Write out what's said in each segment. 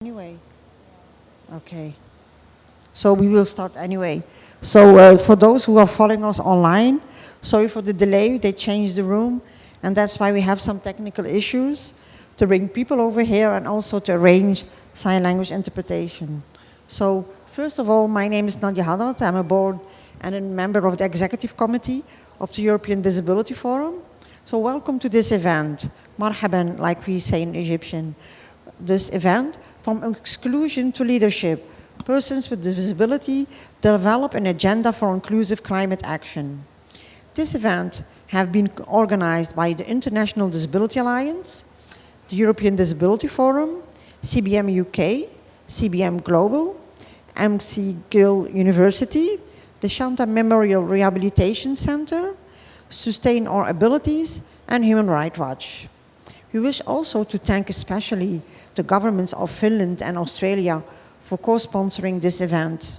Anyway, okay. So we will start anyway. So for those who are following us online, sorry for the delay. They changed the room, and that's why we have some technical issues to bring people over here and also to arrange sign language interpretation. So first of all, my name is Nadia Haddad. I'm a board and a member of the executive committee of the European Disability Forum. So welcome to this event. Marhaban, like we say in Egyptian. This event, from exclusion to leadership, persons with disability develop an agenda for inclusive climate action. This event has been organized by the International Disability Alliance, the European Disability Forum, CBM UK, CBM Global, McGill University, the Shanta Memorial Rehabilitation Center, Sustain Our Abilities, and Human Rights Watch. We wish also to thank especially the governments of Finland and Australia for co-sponsoring this event.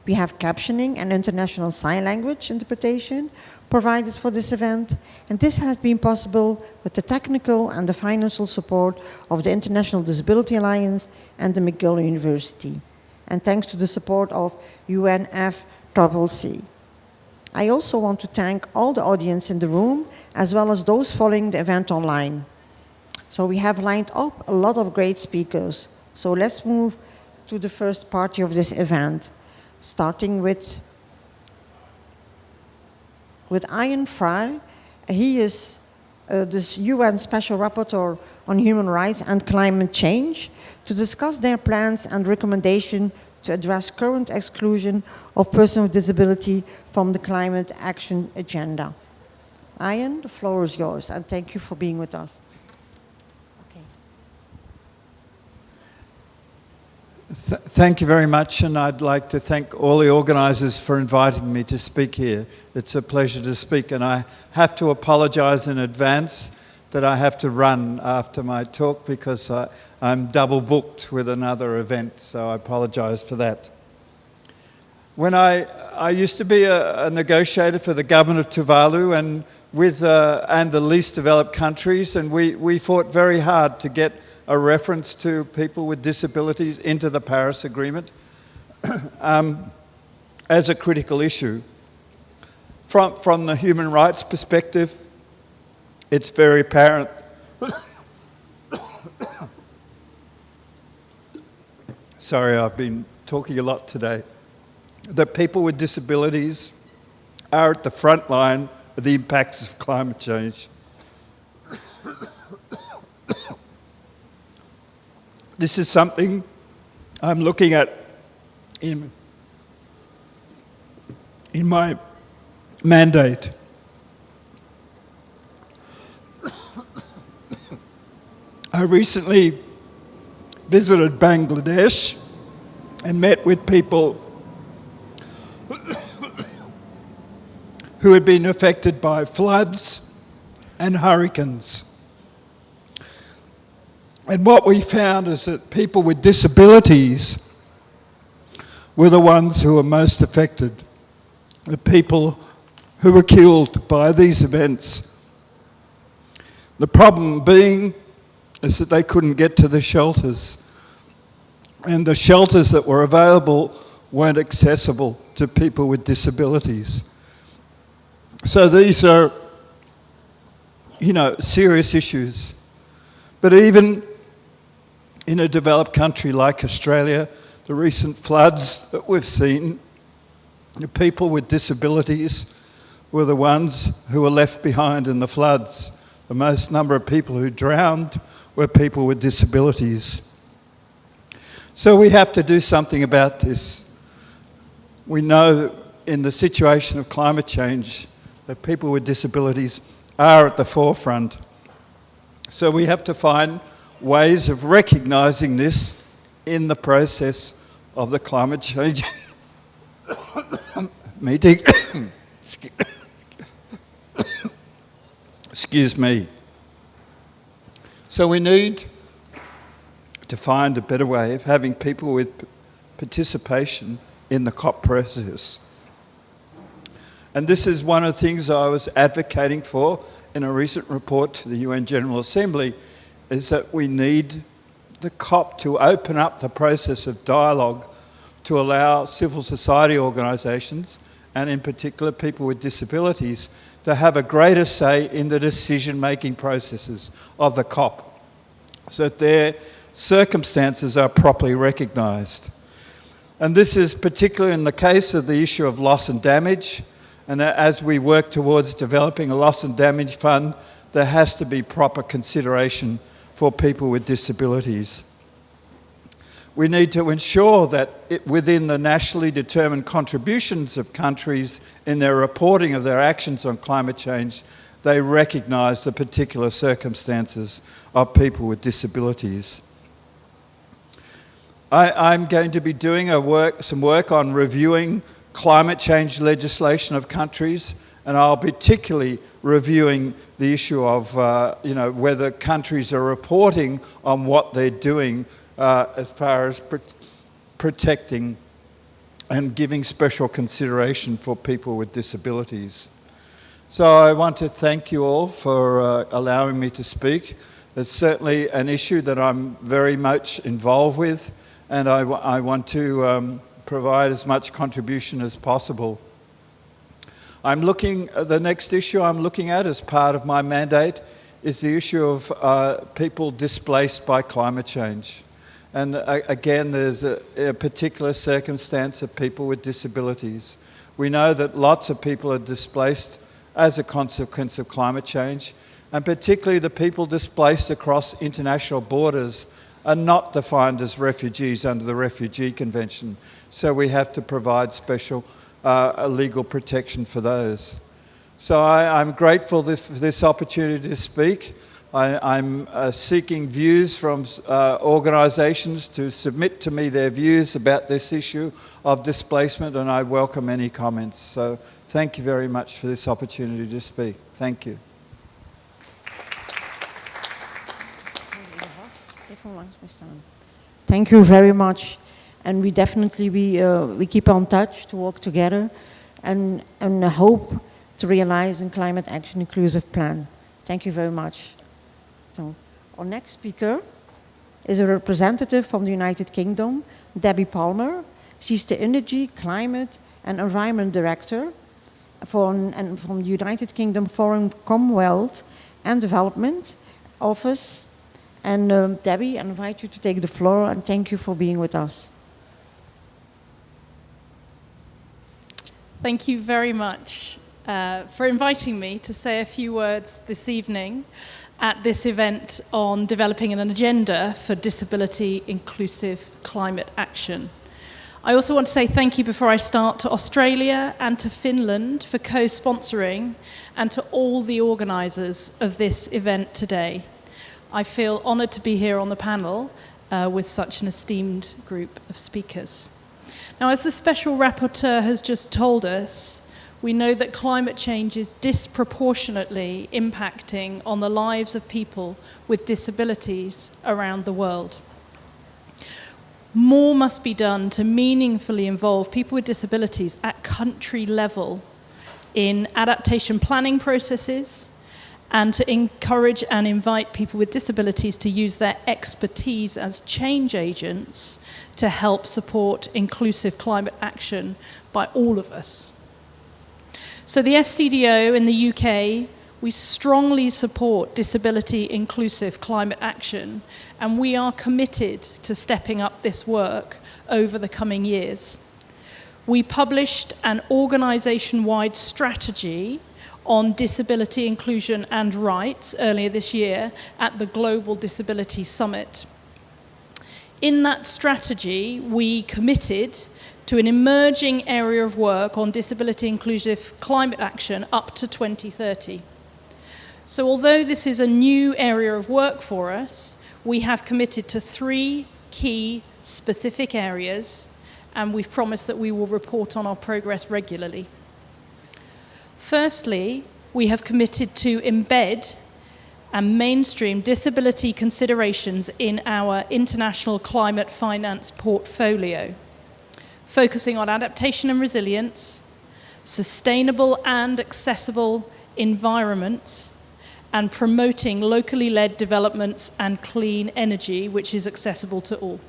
We have captioning and international sign language interpretation provided for this event, and this has been possible with the technical and the financial support of the International Disability Alliance and the McGill University, and thanks to the support of UNFCCC. I also want to thank all the audience in the room, as well as those following the event online. So we have lined up a lot of great speakers. So let's move to the first party of this event, starting with Ian Fry. He is the UN Special Rapporteur on Human Rights and Climate Change to discuss their plans and recommendations to address current exclusion of persons with disability from the climate action agenda. Ian, the floor is yours, and thank you for being with us. Thank you very much, and I'd like to thank all the organisers for inviting me to speak here. It's a pleasure to speak, and I have to apologise in advance that I have to run after my talk because I'm double booked with another event, so I apologise for that. When I used to be a negotiator for the government of Tuvalu and the least developed countries, and we fought very hard to get a reference to people with disabilities into the Paris Agreement as a critical issue. From the human rights perspective, it's very apparent sorry, I've been talking a lot today, that people with disabilities are at the front line of the impacts of climate change. This is something I'm looking at in my mandate. I recently visited Bangladesh and met with people who had been affected by floods and hurricanes. And what we found is that people with disabilities were the ones who were most affected, the people who were killed by these events. The problem being is that they couldn't get to the shelters, and the shelters that were available weren't accessible to people with disabilities. So these are, serious issues. But even in a developed country like Australia, the recent floods that we've seen, the people with disabilities were the ones who were left behind in the floods. The most number of people who drowned were people with disabilities. So we have to do something about this. We know in the situation of climate change that people with disabilities are at the forefront. So we have to find ways of recognising this in the process of the climate change meeting. Excuse me. So we need to find a better way of having people with participation in the COP process. And this is one of the things I was advocating for in a recent report to the UN General Assembly, is that we need the COP to open up the process of dialogue to allow civil society organisations, and in particular people with disabilities, to have a greater say in the decision-making processes of the COP, so that their circumstances are properly recognised. And this is particularly in the case of the issue of loss and damage, and as we work towards developing a loss and damage fund, there has to be proper consideration for people with disabilities. We need to ensure that within the nationally determined contributions of countries in their reporting of their actions on climate change, they recognise the particular circumstances of people with disabilities. I'm going to be doing some work on reviewing climate change legislation of countries, and I'll be particularly reviewing the issue of whether countries are reporting on what they're doing as far as protecting and giving special consideration for people with disabilities. So I want to thank you all for allowing me to speak. It's certainly an issue that I'm very much involved with, and I want to provide as much contribution as possible. The next issue I'm looking at as part of my mandate is the issue of people displaced by climate change. And again, there's a particular circumstance of people with disabilities. We know that lots of people are displaced as a consequence of climate change, and particularly the people displaced across international borders are not defined as refugees under the Refugee Convention. So we have to provide special legal protection for those. So I'm grateful for this opportunity to speak. I'm seeking views from organisations to submit to me their views about this issue of displacement, and I welcome any comments. So thank you very much for this opportunity to speak. Thank you. Thank you very much. And we definitely we keep on touch to work together and hope to realize a climate action inclusive plan. Thank you very much. So our next speaker is a representative from the United Kingdom, Debbie Palmer. She's the Energy, Climate and Environment Director from the United Kingdom Foreign, Commonwealth and Development Office. And Debbie, I invite you to take the floor, and thank you for being with us. Thank you very much for inviting me to say a few words this evening at this event on developing an agenda for disability inclusive climate action. I also want to say thank you before I start to Australia and to Finland for co-sponsoring, and to all the organisers of this event today. I feel honoured to be here on the panel with such an esteemed group of speakers. Now, as the Special Rapporteur has just told us, we know that climate change is disproportionately impacting on the lives of people with disabilities around the world. More must be done to meaningfully involve people with disabilities at country level in adaptation planning processes, and to encourage and invite people with disabilities to use their expertise as change agents to help support inclusive climate action by all of us. So the FCDO in the UK, we strongly support disability inclusive climate action, and we are committed to stepping up this work over the coming years. We published an organisation-wide strategy on disability inclusion and rights earlier this year at the Global Disability Summit. In that strategy, we committed to an emerging area of work on disability inclusive climate action up to 2030. So although this is a new area of work for us, we have committed to 3 key specific areas, and we've promised that we will report on our progress regularly. Firstly, we have committed to embed and mainstream disability considerations in our international climate finance portfolio, focusing on adaptation and resilience, sustainable and accessible environments, and promoting locally led developments and clean energy, which is accessible to all.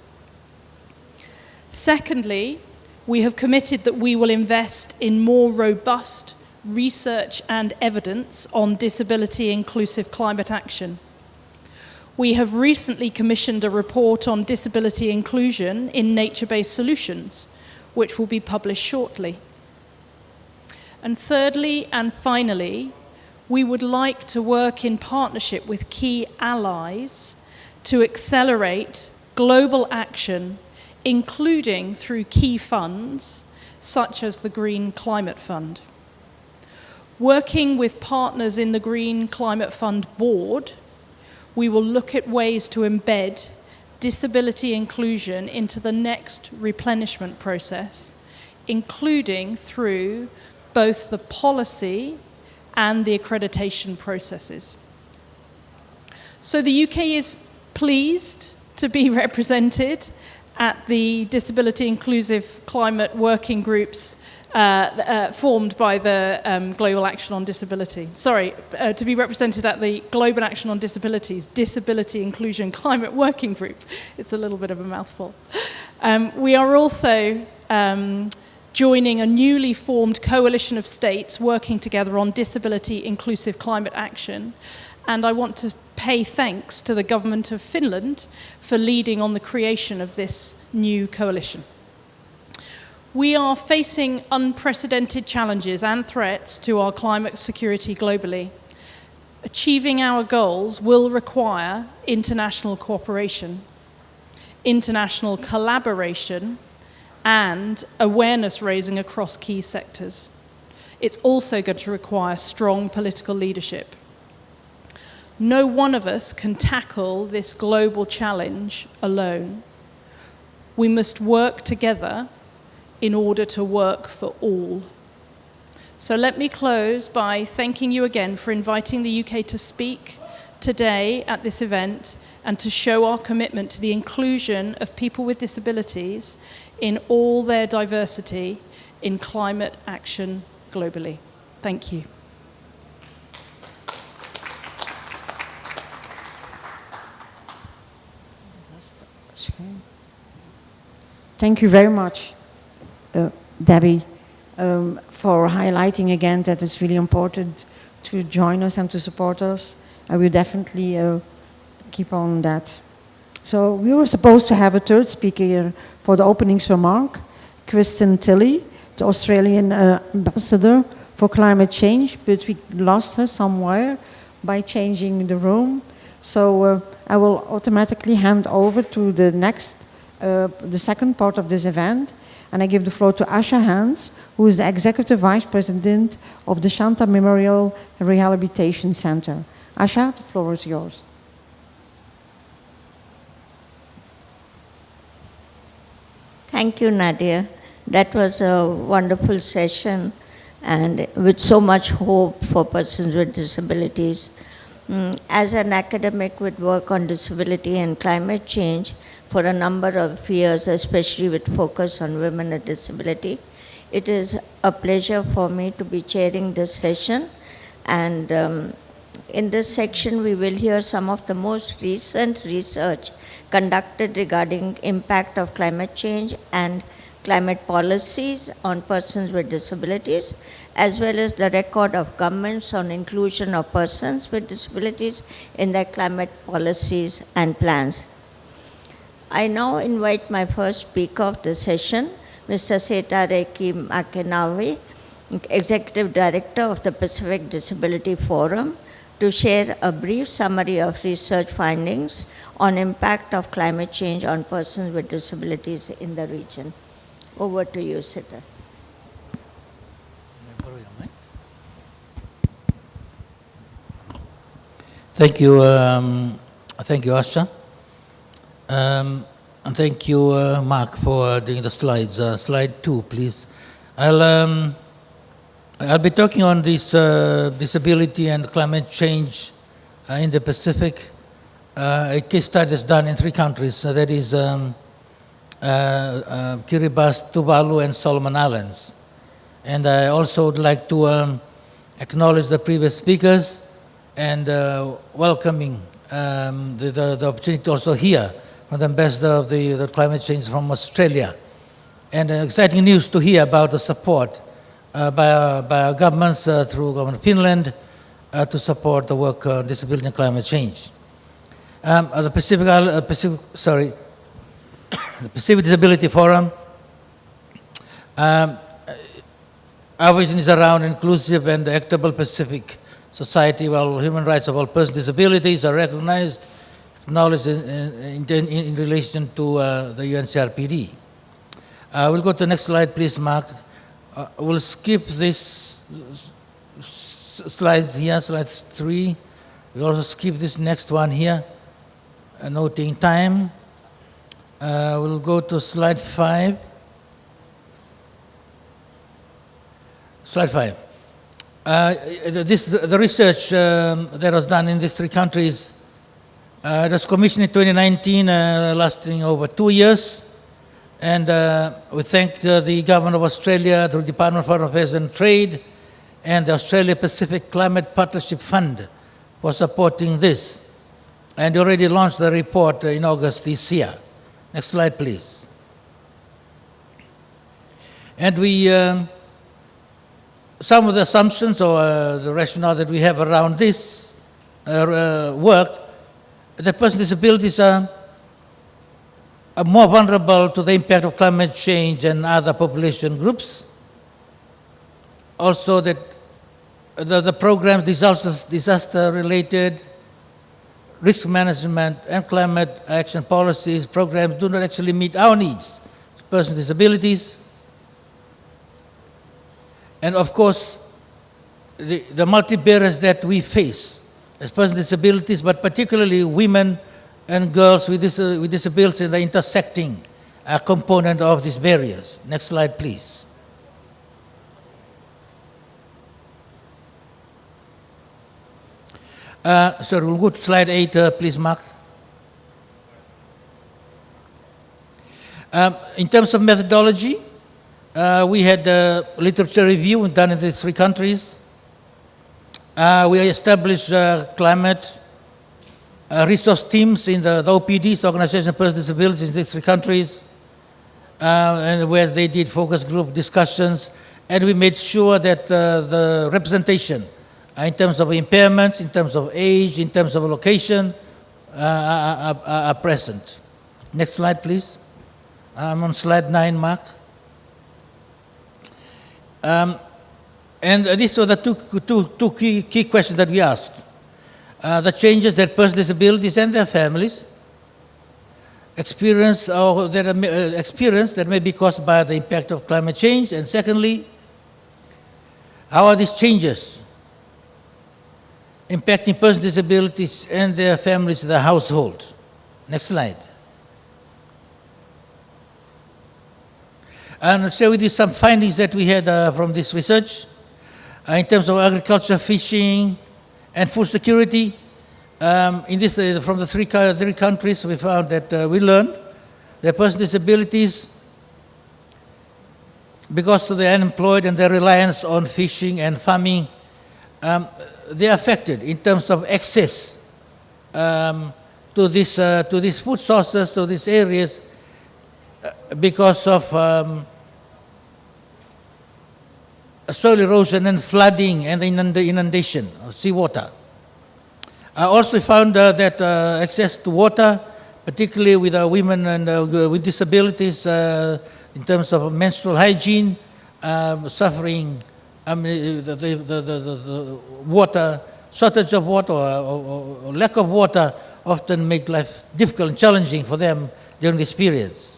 Secondly, we have committed that we will invest in more robust research and evidence on disability-inclusive climate action. We have recently commissioned a report on disability inclusion in nature-based solutions, which will be published shortly. And thirdly and finally, we would like to work in partnership with key allies to accelerate global action, including through key funds, such as the Green Climate Fund. Working with partners in the Green Climate Fund board, we will look at ways to embed disability inclusion into the next replenishment process, including through both the policy and the accreditation processes. So the UK is pleased to be represented at the Disability Inclusive Climate Working Groups formed by the Global Action on Disability. To be represented at the Global Action on Disabilities Disability Inclusion Climate Working Group. It's a little bit of a mouthful. We are also joining a newly formed coalition of states working together on disability inclusive climate action. And I want to pay thanks to the government of Finland for leading on the creation of this new coalition. We are facing unprecedented challenges and threats to our climate security globally. Achieving our goals will require international cooperation, international collaboration, and awareness raising across key sectors. It's also going to require strong political leadership. No one of us can tackle this global challenge alone. We must work together in order to work for all. So let me close by thanking you again for inviting the UK to speak today at this event and to show our commitment to the inclusion of people with disabilities in all their diversity in climate action globally. Thank you. Thank you very much, Debbie, for highlighting again that it's really important to join us and to support us. I will definitely keep on that. So we were supposed to have a third speaker for the openings remark, Kristen Tilley, the Australian ambassador for climate change, but we lost her somewhere by changing the room. So I will automatically hand over to the next, the second part of this event, and I give the floor to Asha Hans, who is the Executive Vice President of the Shanta Memorial Rehabilitation Center. Asha, the floor is yours. Thank you, Nadia. That was a wonderful session and with so much hope for persons with disabilities. As an academic with work on disability and climate change for a number of years, especially with focus on women with disability, it is a pleasure for me to be chairing this session. And in this section, we will hear some of the most recent research conducted regarding impact of climate change and climate policies on persons with disabilities, as well as the record of governments on inclusion of persons with disabilities in their climate policies and plans. I now invite my first speaker of the session, Mr. Setareki Makenawe, Executive Director of the Pacific Disability Forum, to share a brief summary of research findings on impact of climate change on persons with disabilities in the region. Over to you, Sita. Thank you, Asha. And thank you, Mark, for doing the slides. Slide 2, please. I'll be talking on this disability and climate change in the Pacific. A case study is done in 3 countries. That is Kiribati, Tuvalu, and Solomon Islands. And I also would like to acknowledge the previous speakers and welcoming the opportunity to also hear from the ambassador of the climate change from Australia. And exciting news to hear about the support by our governments through Government of Finland to support the work on disability and climate change. The Pacific Disability Forum, our vision is around inclusive and equitable Pacific society where human rights of all persons with disabilities are recognized, acknowledged in relation to the UNCRPD. We'll go to the next slide, please, Mark. We'll skip this slides here, slide 3. We'll also skip this next one here, noting time. We'll go to slide 5. Slide 5. The research that was done in these 3 countries was commissioned in 2019, lasting over 2 years. And we thank the Government of Australia through Department of Foreign Affairs and Trade and the Australia Pacific Climate Partnership Fund for supporting this. And we already launched the report in August this year. Next slide, please. And we, some of the assumptions or the rationale that we have around this work, the persons with disabilities are more vulnerable to the impact of climate change and other population groups. Also that the program disaster-related risk management and climate action policies programs do not actually meet our needs, persons with disabilities. And of course, the multi-barriers that we face as persons with disabilities, but particularly women and girls with disabilities, and the intersecting component of these barriers. Next slide, please. So we'll go to slide 8, please, Mark. In terms of methodology, we had a literature review done in these 3 countries. We established climate resource teams in the OPDs, Organization of Persons with Disabilities, in these 3 countries, and where they did focus group discussions, and we made sure that the representation in terms of impairments, in terms of age, in terms of location, are present. Next slide, please. I'm on slide 9, Mark. And these were the two key questions that we asked. The changes that persons with disabilities and their families experience or that may be caused by the impact of climate change. And secondly, how are these changes impacting persons with disabilities and their families, their household? Next slide. And I'll share with you some findings that we had from this research in terms of agriculture, fishing, and food security. In this, from the three countries, we found that we learned that persons with disabilities, because of their unemployed and their reliance on fishing and farming, they are affected in terms of access to these food sources, to these areas, because of soil erosion and flooding and the inundation of seawater. I also found that access to water, particularly with women and with disabilities, in terms of menstrual hygiene, suffering the water, shortage of water or lack of water often make life difficult and challenging for them during these periods.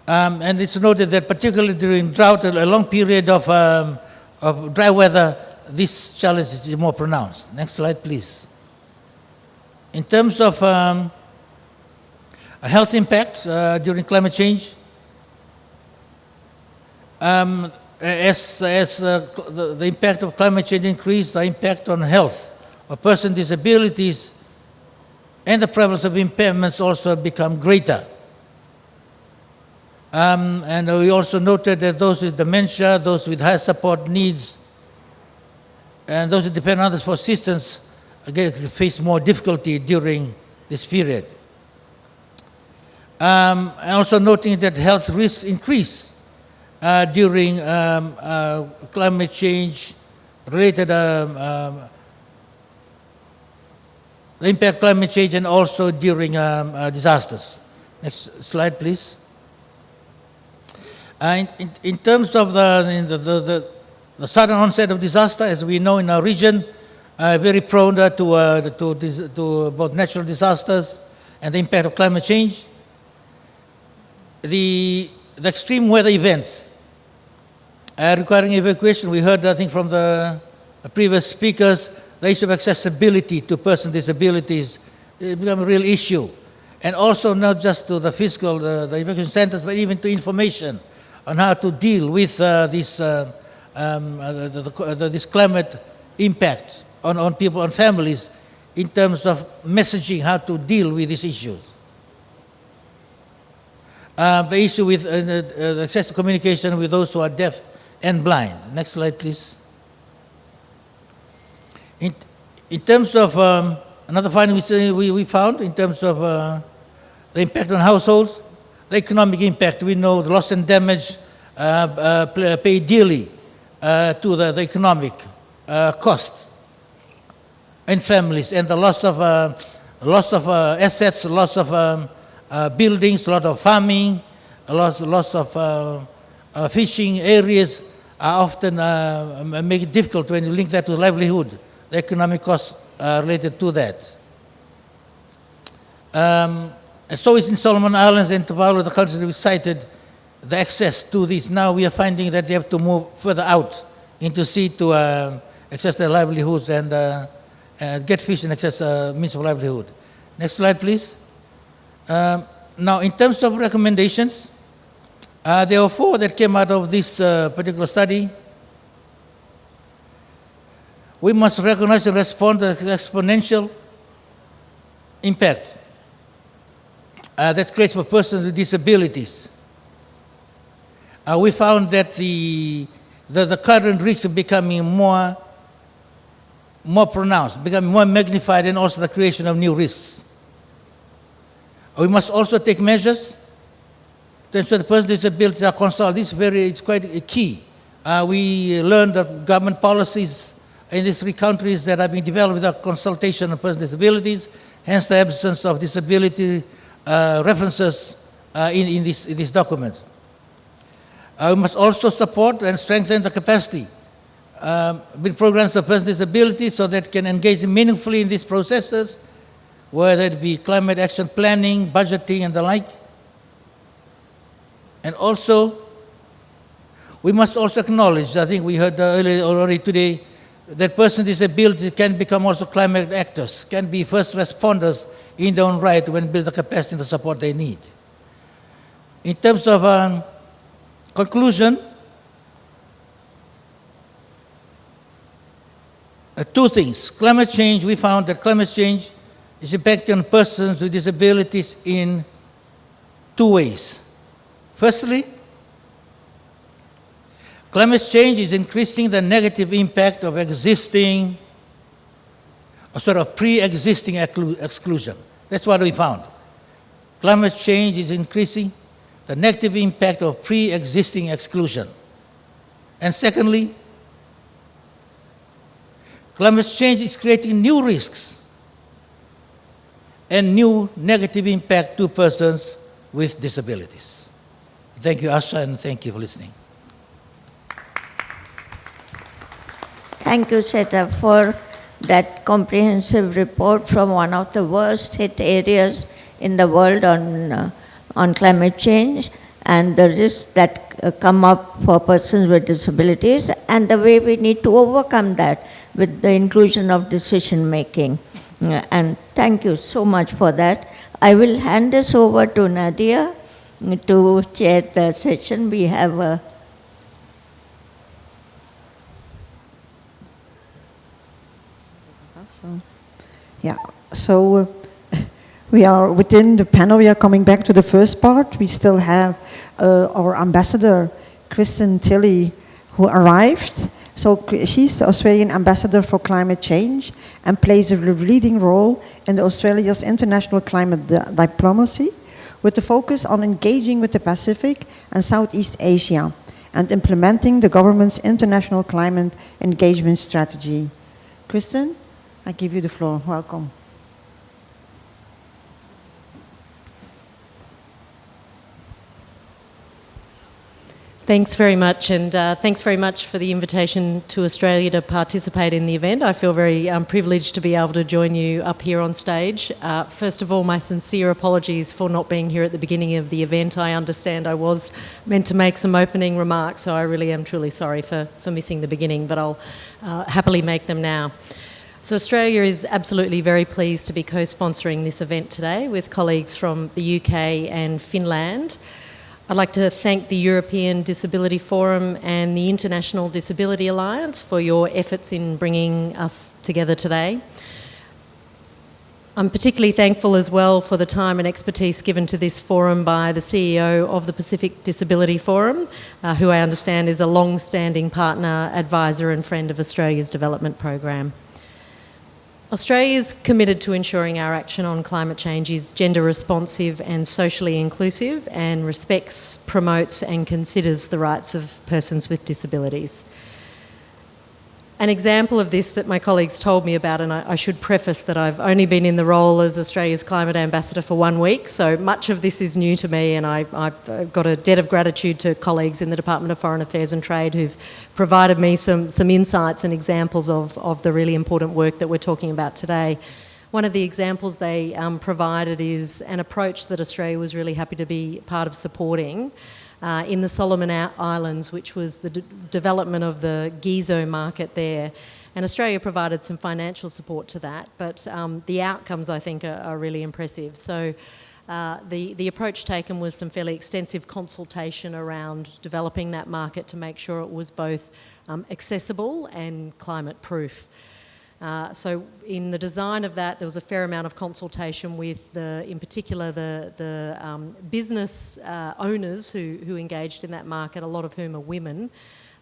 And it's noted that particularly during drought, a long period of dry weather, this challenge is more pronounced. Next slide, please. In terms of health impact during climate change, as the impact of climate change increased, the impact on health of persons with disabilities and the prevalence of impairments also become greater. And we also noted that those with dementia, those with high support needs, and those who depend on others for assistance again face more difficulty during this period. And also noting that health risks increase during climate change related the impact of climate change and also during disasters. Next slide, please. In terms of the sudden onset of disaster, as we know in our region, very prone to both natural disasters and the impact of climate change. The extreme weather events requiring evacuation, we heard, I think, from the previous speakers, the issue of accessibility to persons with disabilities become a real issue. And also not just to the physical, the evacuation centers, but even to information on how to deal with this climate impact on people, on families, in terms of messaging how to deal with these issues. The issue with access to communication with those who are deaf and blind. Next slide, please. In terms of another finding we found in terms of the impact on households, the economic impact, we know the loss and damage pay dearly to the economic cost in families, and the loss of assets, loss of buildings, a lot of farming, loss of fishing areas are often make it difficult when you link that to livelihood, the economic costs related to that. So is in Solomon Islands and Tuvalu, the countries we cited, the access to these. Now we are finding that they have to move further out into sea to access their livelihoods and get fish and access means of livelihood. Next slide, please. Now, in terms of recommendations, there were 4 that came out of this particular study. We must recognize and respond to the exponential impact that creates for persons with disabilities. We found that the current risks are becoming more pronounced, becoming more magnified, and also the creation of new risks. We must also take measures to ensure the persons with disabilities are consulted. It's quite key. We learned that government policies in these 3 countries that are being developed without consultation of persons with disabilities, hence the absence of disability references in these documents. We must also support and strengthen the capacity with programs of persons with disabilities so that can engage meaningfully in these processes, whether it be climate action planning, budgeting, and the like. And also, we must also acknowledge, I think we heard earlier already today, that persons with disabilities can become also climate actors, can be first responders in their own right when build the capacity and the support they need. In terms of conclusion, 2 things. Climate change, we found that climate change is impacting on persons with disabilities in 2 ways. Firstly, climate change is increasing the negative impact of existing, or sort of pre-existing exclusion. That's what we found. Climate change is increasing the negative impact of pre-existing exclusion. And secondly, climate change is creating new risks and new negative impact to persons with disabilities. Thank you, Asha, and thank you for listening. Thank you, Seta, for that comprehensive report from one of the worst hit areas in the world on climate change and the risks that come up for persons with disabilities and the way we need to overcome that with the inclusion of decision making. And thank you so much for that. I will hand this over to Nadia to chair the session. We have a So we are within the panel. We are coming back to the first part. We still have our ambassador, Kristen Tilley, who arrived. So she's the Australian ambassador for climate change and plays a leading role in Australia's international climate diplomacy, with the focus on engaging with the Pacific and Southeast Asia and implementing the government's international climate engagement strategy. Kristen, I give you the floor. Welcome. Thanks very much, and thanks very much for the invitation to Australia to participate in the event. I feel very privileged to be able to join you up here on stage. First of all, my sincere apologies for not being here at the beginning of the event. I understand I was meant to make some opening remarks, so I really am truly sorry for missing the beginning, but I'll happily make them now. So Australia is absolutely very pleased to be co-sponsoring this event today with colleagues from the UK and Finland. I'd like to thank the European Disability Forum and the International Disability Alliance for your efforts in bringing us together today. I'm particularly thankful as well for the time and expertise given to this forum by the CEO of the Pacific Disability Forum, who I understand is a long-standing partner, advisor and friend of Australia's development program. Australia is committed to ensuring our action on climate change is gender responsive and socially inclusive and respects, promotes and considers the rights of persons with disabilities. An example of this that my colleagues told me about, and I should preface that I've only been in the role as Australia's Climate Ambassador for 1 week, so much of this is new to me, and I've got a debt of gratitude to colleagues in the Department of Foreign Affairs and Trade who've provided me some insights and examples of the really important work that we're talking about today. One of the examples they provided is an approach that Australia was really happy to be part of supporting in the Solomon Islands, which was the development of the Gizo market there. And Australia provided some financial support to that, but the outcomes, I think, are really impressive. So the approach taken was some fairly extensive consultation around developing that market to make sure it was both accessible and climate-proof. So in the design of that, there was a fair amount of consultation with, in particular, the business owners who engaged in that market, a lot of whom are women,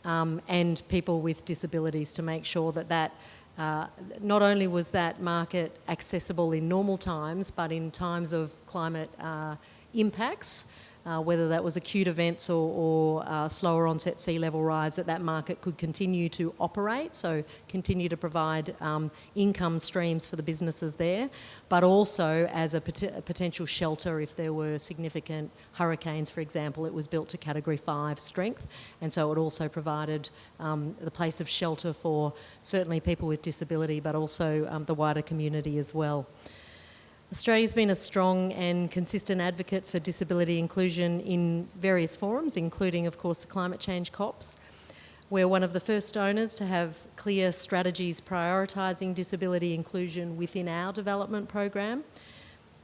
and people with disabilities, to make sure that not only was that market accessible in normal times, but in times of climate impacts, whether that was acute events or slower onset sea level rise, that market could continue to operate, so continue to provide income streams for the businesses there, but also as a potential shelter if there were significant hurricanes, for example. It was built to Category 5 strength, and so it also provided the place of shelter for certainly people with disability, but also the wider community as well. Australia's been a strong and consistent advocate for disability inclusion in various forums, including, of course, the climate change COPs. We're one of the first donors to have clear strategies prioritising disability inclusion within our development program.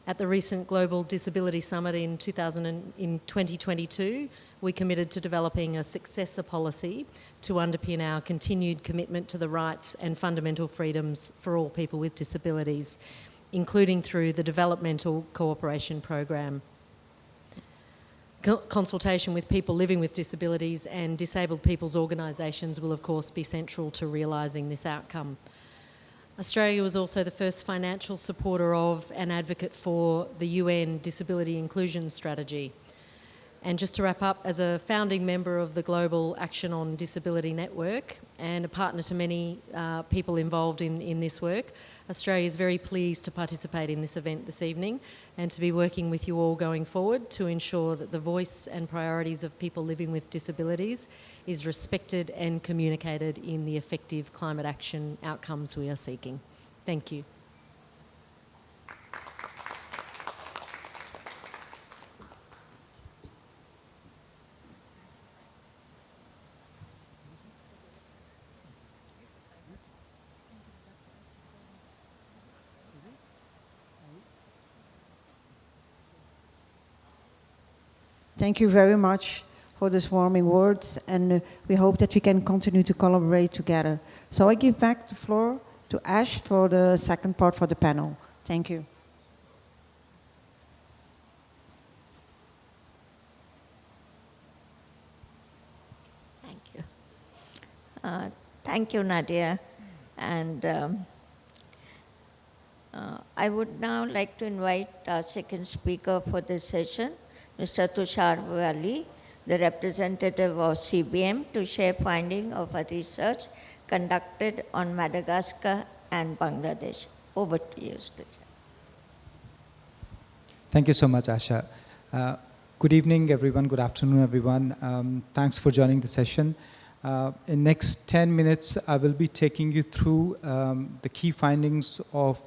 At the recent Global Disability Summit in 2022, we committed to developing a successor policy to underpin our continued commitment to the rights and fundamental freedoms for all people with disabilities, including through the Developmental Cooperation Program. Consultation with people living with disabilities and disabled people's organisations will, of course, be central to realising this outcome. Australia was also the first financial supporter of and advocate for the UN Disability Inclusion Strategy. And just to wrap up, as a founding member of the Global Action on Disability Network and a partner to many people involved in this work, Australia is very pleased to participate in this event this evening and to be working with you all going forward to ensure that the voice and priorities of people living with disabilities is respected and communicated in the effective climate action outcomes we are seeking. Thank you. Thank you very much for these warming words, and we hope that we can continue to collaborate together. So I give back the floor to Ash for the second part for the panel. Thank you. Thank you. Thank you, Nadia. And I would now like to invite our second speaker for this session, Mr. Tushar Wali, the representative of CBM, to share findings of a research conducted on Madagascar and Bangladesh. Over to you, Mr. Chair. Thank you so much, Asha. Good evening, everyone. Good afternoon, everyone. Thanks for joining the session. In next 10 minutes, I will be taking you through the key findings of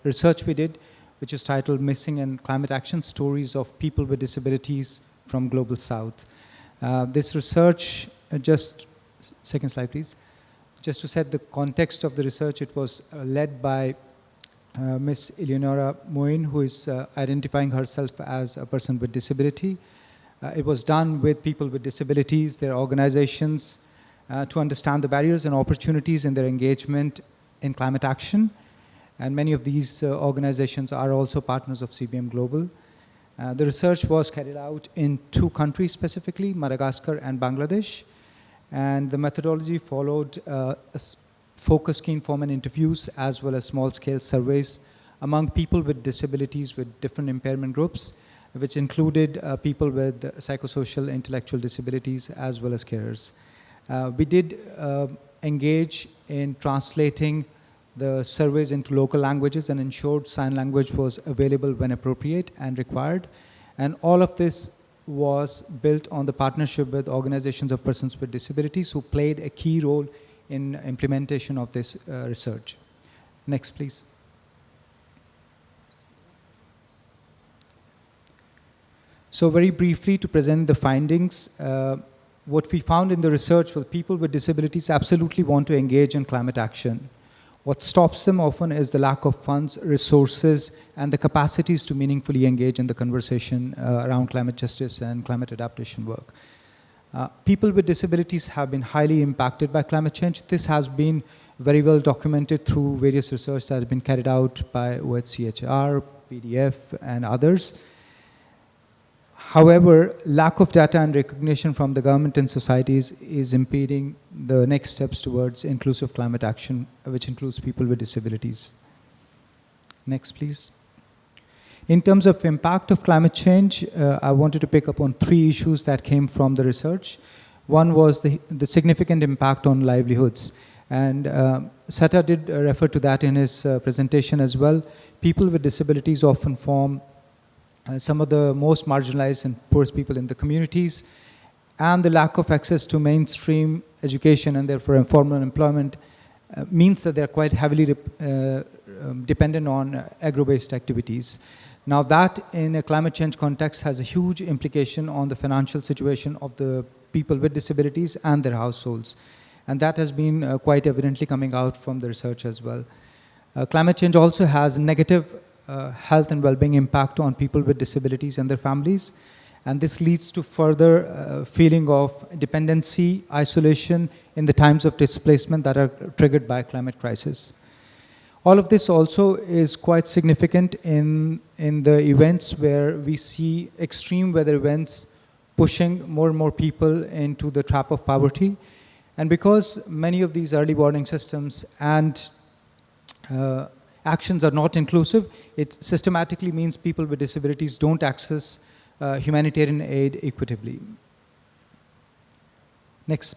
research we did, which is titled Missing and Climate Action Stories of People with Disabilities from Global South. This research, second slide, please. Just to set the context of the research, it was led by Ms. Eleonora Moin, who is identifying herself as a person with disability. It was done with people with disabilities, their organizations, to understand the barriers and opportunities in their engagement in climate action. And many of these organizations are also partners of CBM Global. The research was carried out in 2 countries specifically, Madagascar and Bangladesh. And the methodology followed focus key informant interviews as well as small-scale surveys among people with disabilities with different impairment groups, which included people with psychosocial intellectual disabilities as well as carers. We did engage in translating the surveys into local languages and ensured sign language was available when appropriate and required. And all of this was built on the partnership with organizations of persons with disabilities who played a key role in implementation of this research. Next, please. So very briefly to present the findings, what we found in the research was people with disabilities absolutely want to engage in climate action. What stops them often is the lack of funds, resources, and the capacities to meaningfully engage in the conversation around climate justice and climate adaptation work. People with disabilities have been highly impacted by climate change. This has been very well documented through various research that has been carried out by OHCHR, PDF, and others. However, lack of data and recognition from the government and societies is impeding the next steps towards inclusive climate action, which includes people with disabilities. Next, please. In terms of impact of climate change, I wanted to pick up on 3 issues that came from the research. One was the significant impact on livelihoods. And Sata did refer to that in his presentation as well. People with disabilities often form some of the most marginalized and poorest people in the communities, and the lack of access to mainstream education and therefore informal employment means that they're quite heavily dependent on agro-based activities. Now that in a climate change context has a huge implication on the financial situation of the people with disabilities and their households. And that has been quite evidently coming out from the research as well. Climate change also has negative health and well-being impact on people with disabilities and their families. And this leads to further feeling of dependency, isolation in the times of displacement that are triggered by climate crisis. All of this also is quite significant in the events where we see extreme weather events pushing more and more people into the trap of poverty. And because many of these early warning systems and actions are not inclusive, it systematically means people with disabilities don't access humanitarian aid equitably. Next.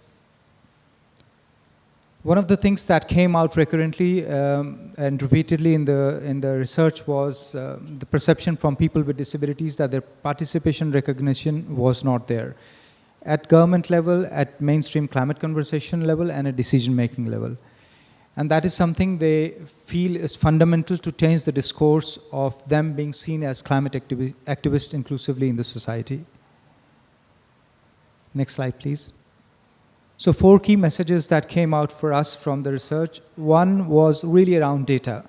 One of the things that came out recurrently and repeatedly in the research was the perception from people with disabilities that their participation recognition was not there at government level, at mainstream climate conversation level, and at decision-making level. And that is something they feel is fundamental to change the discourse of them being seen as climate activists inclusively in the society. Next slide, please. So 4 key messages that came out for us from the research. One was really around data.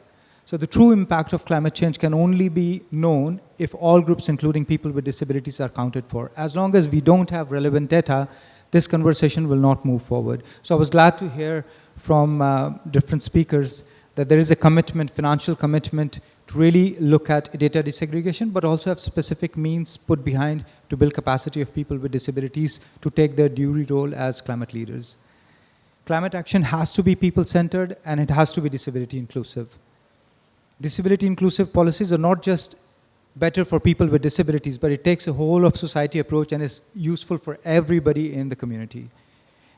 So the true impact of climate change can only be known if all groups, including people with disabilities, are counted for. As long as we don't have relevant data, this conversation will not move forward. So I was glad to hear from different speakers that there is a commitment, financial commitment, to really look at data desegregation, but also have specific means put behind to build capacity of people with disabilities to take their due role as climate leaders. climate action has to be people-centered and it has to be disability-inclusive. Disability-inclusive policies are not just better for people with disabilities, but it takes a whole of society approach and is useful for everybody in the community.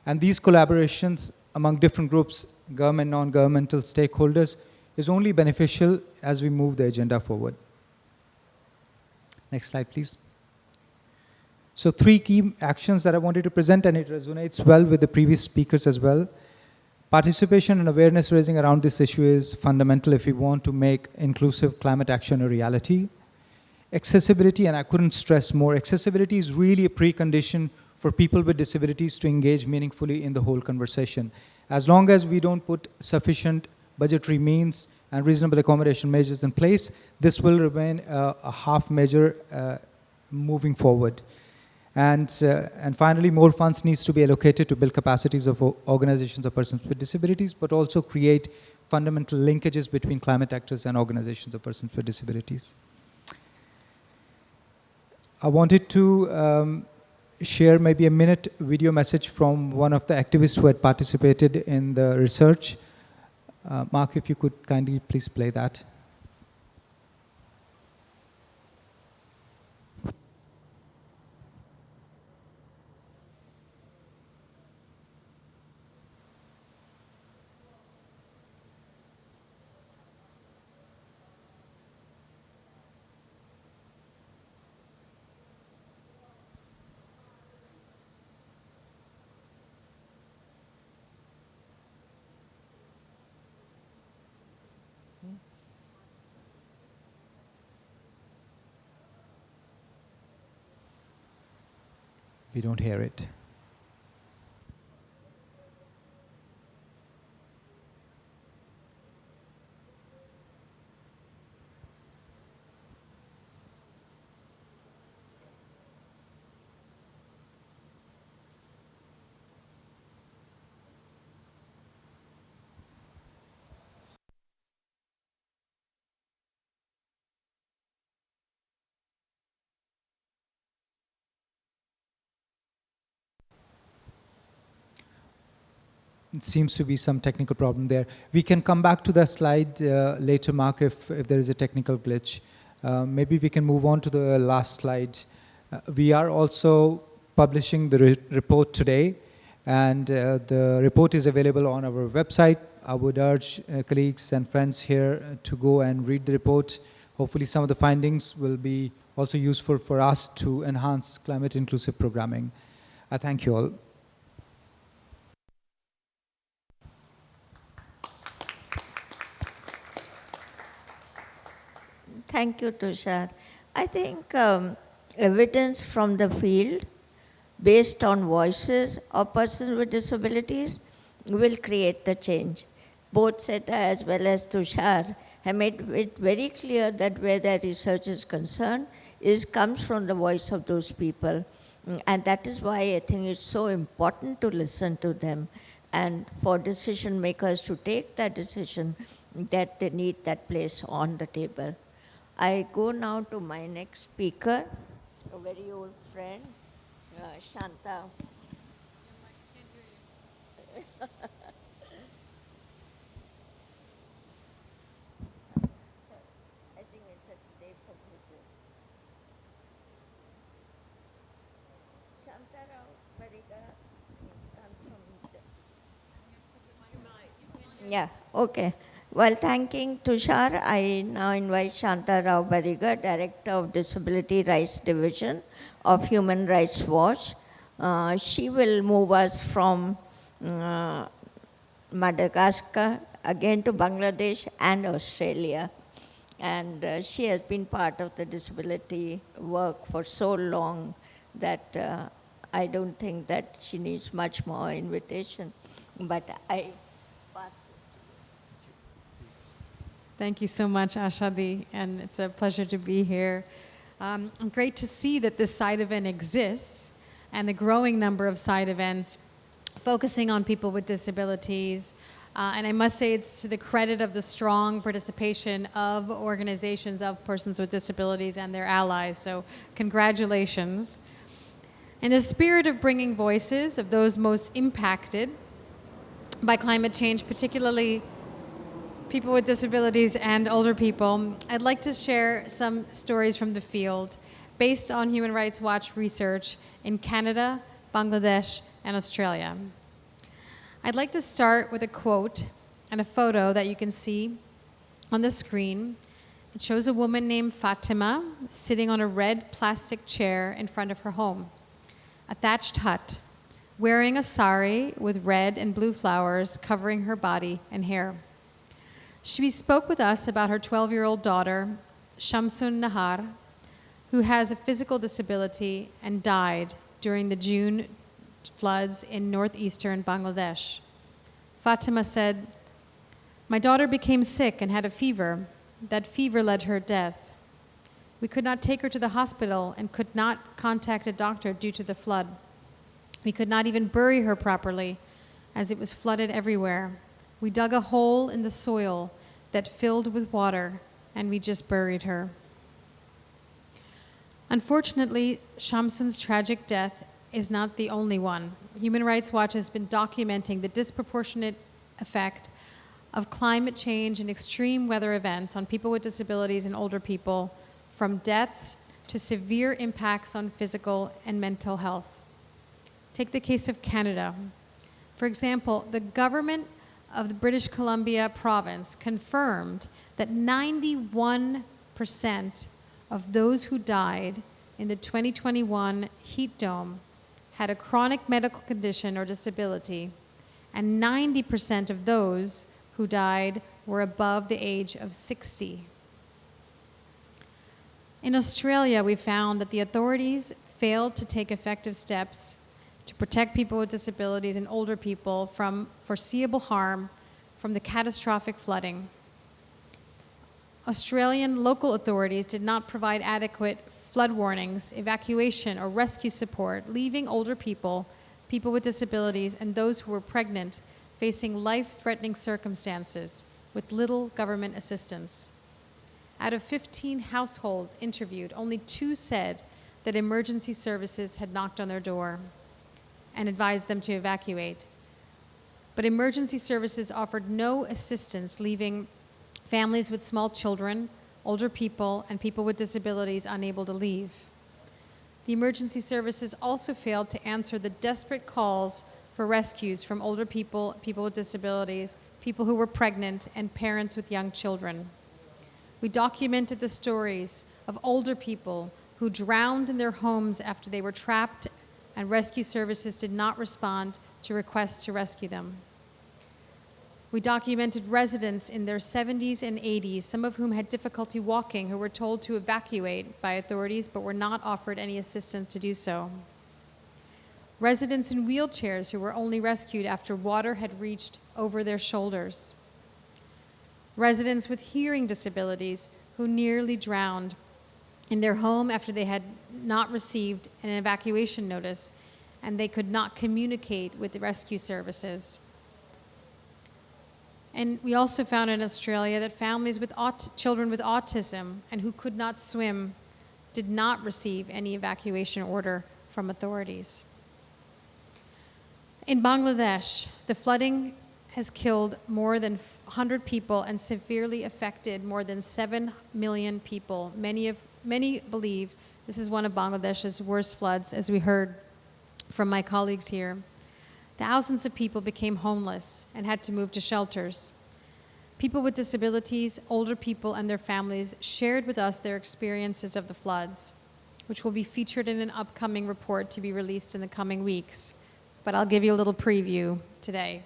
And these collaborations among different groups, government, non-governmental stakeholders, is only beneficial as we move the agenda forward. Next slide, please. So 3 key actions that I wanted to present, and it resonates well with the previous speakers as well. Participation and awareness raising around this issue is fundamental if we want to make inclusive climate action a reality. Accessibility, and I couldn't stress more, accessibility is really a precondition for people with disabilities to engage meaningfully in the whole conversation. As long as we don't put sufficient budgetary means and reasonable accommodation measures in place, this will remain a half measure moving forward. And finally, more funds needs to be allocated to build capacities of organizations of persons with disabilities, but also create fundamental linkages between climate actors and organizations of persons with disabilities. I wanted to share maybe a minute video message from one of the activists who had participated in the research. Mark, if you could kindly please play that. We don't hear it. It seems to be some technical problem there. We can come back to that slide later, Mark, if there is a technical glitch. Maybe we can move on to the last slide. We are also publishing the report today, and the report is available on our website. I would urge colleagues and friends here to go and read the report. Hopefully some of the findings will be also useful for us to enhance climate inclusive programming. I thank you all. Thank you, Tushar. I think evidence from the field based on voices of persons with disabilities will create the change. Both Seta as well as Tushar have made it very clear that where their research is concerned comes from the voice of those people. And that is why I think it's so important to listen to them and for decision makers to take that decision that they need that place on the table. I go now to my next speaker, a very old friend, Shanta. I think it's a day for bridges. Shanta Rao Bariga comes from the... Yeah, okay. While thanking Tushar, I now invite Shanta Rao Bariga, Director of Disability Rights Division of Human Rights Watch. She will move us from Madagascar again to Bangladesh and Australia. And she has been part of the disability work for so long that I don't think that she needs much more invitation. But I pass this to you. Thank you so much, Ashadi, and it's a pleasure to be here. Great to see that this side event exists and the growing number of side events focusing on people with disabilities. And I must say it's to the credit of the strong participation of organizations of persons with disabilities and their allies, so congratulations. In the spirit of bringing voices of those most impacted by climate change, particularly people with disabilities and older people, I'd like to share some stories from the field based on Human Rights Watch research in Canada, Bangladesh, and Australia. I'd like to start with a quote and a photo that you can see on the screen. It shows a woman named Fatima sitting on a red plastic chair in front of her home, a thatched hut, wearing a sari with red and blue flowers covering her body and hair. She spoke with us about her 12-year-old daughter, Shamsun Nahar, who has a physical disability and died during the June floods in northeastern Bangladesh. Fatima said, "My daughter became sick and had a fever. That fever led to her death. We could not take her to the hospital and could not contact a doctor due to the flood. We could not even bury her properly as it was flooded everywhere. We dug a hole in the soil that filled with water and we just buried her." Unfortunately, Shamsun's tragic death is not the only one. Human Rights Watch has been documenting the disproportionate effect of climate change and extreme weather events on people with disabilities and older people, from deaths to severe impacts on physical and mental health. Take the case of Canada. For example, the government of the British Columbia province confirmed that 91% of those who died in the 2021 heat dome had a chronic medical condition or disability, and 90% of those who died were above the age of 60. In Australia, we found that the authorities failed to take effective steps to protect people with disabilities and older people from foreseeable harm from the catastrophic flooding. Australian local authorities did not provide adequate flood warnings, evacuation, or rescue support, leaving older people, people with disabilities, and those who were pregnant facing life-threatening circumstances with little government assistance. Out of 15 households interviewed, only 2 said that emergency services had knocked on their door and advised them to evacuate. But emergency services offered no assistance, leaving families with small children, older people, and people with disabilities unable to leave. The emergency services also failed to answer the desperate calls for rescues from older people, people with disabilities, people who were pregnant, and parents with young children. We documented the stories of older people who drowned in their homes after they were trapped, and rescue services did not respond to requests to rescue them. We documented residents in their 70s and 80s, some of whom had difficulty walking, who were told to evacuate by authorities but were not offered any assistance to do so. Residents in wheelchairs who were only rescued after water had reached over their shoulders. Residents with hearing disabilities who nearly drowned in their home after they had not received an evacuation notice and they could not communicate with the rescue services. And we also found in Australia that families with children with autism and who could not swim did not receive any evacuation order from authorities. In Bangladesh, the flooding has killed more than 100 people and severely affected more than 7 million people. Many believe this is one of Bangladesh's worst floods, as we heard from my colleagues here. Thousands of people became homeless and had to move to shelters. People with disabilities, older people, and their families shared with us their experiences of the floods, which will be featured in an upcoming report to be released in the coming weeks. But I'll give you a little preview today.